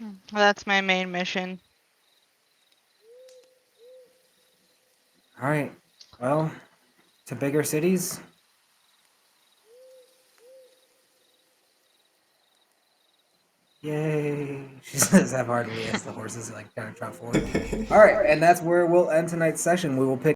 Well, that's my main mission. All right. Well, to bigger cities. Yay! She says half-heartedly as the horses kind of trot forward. All right, and that's where we'll end tonight's session. We will pick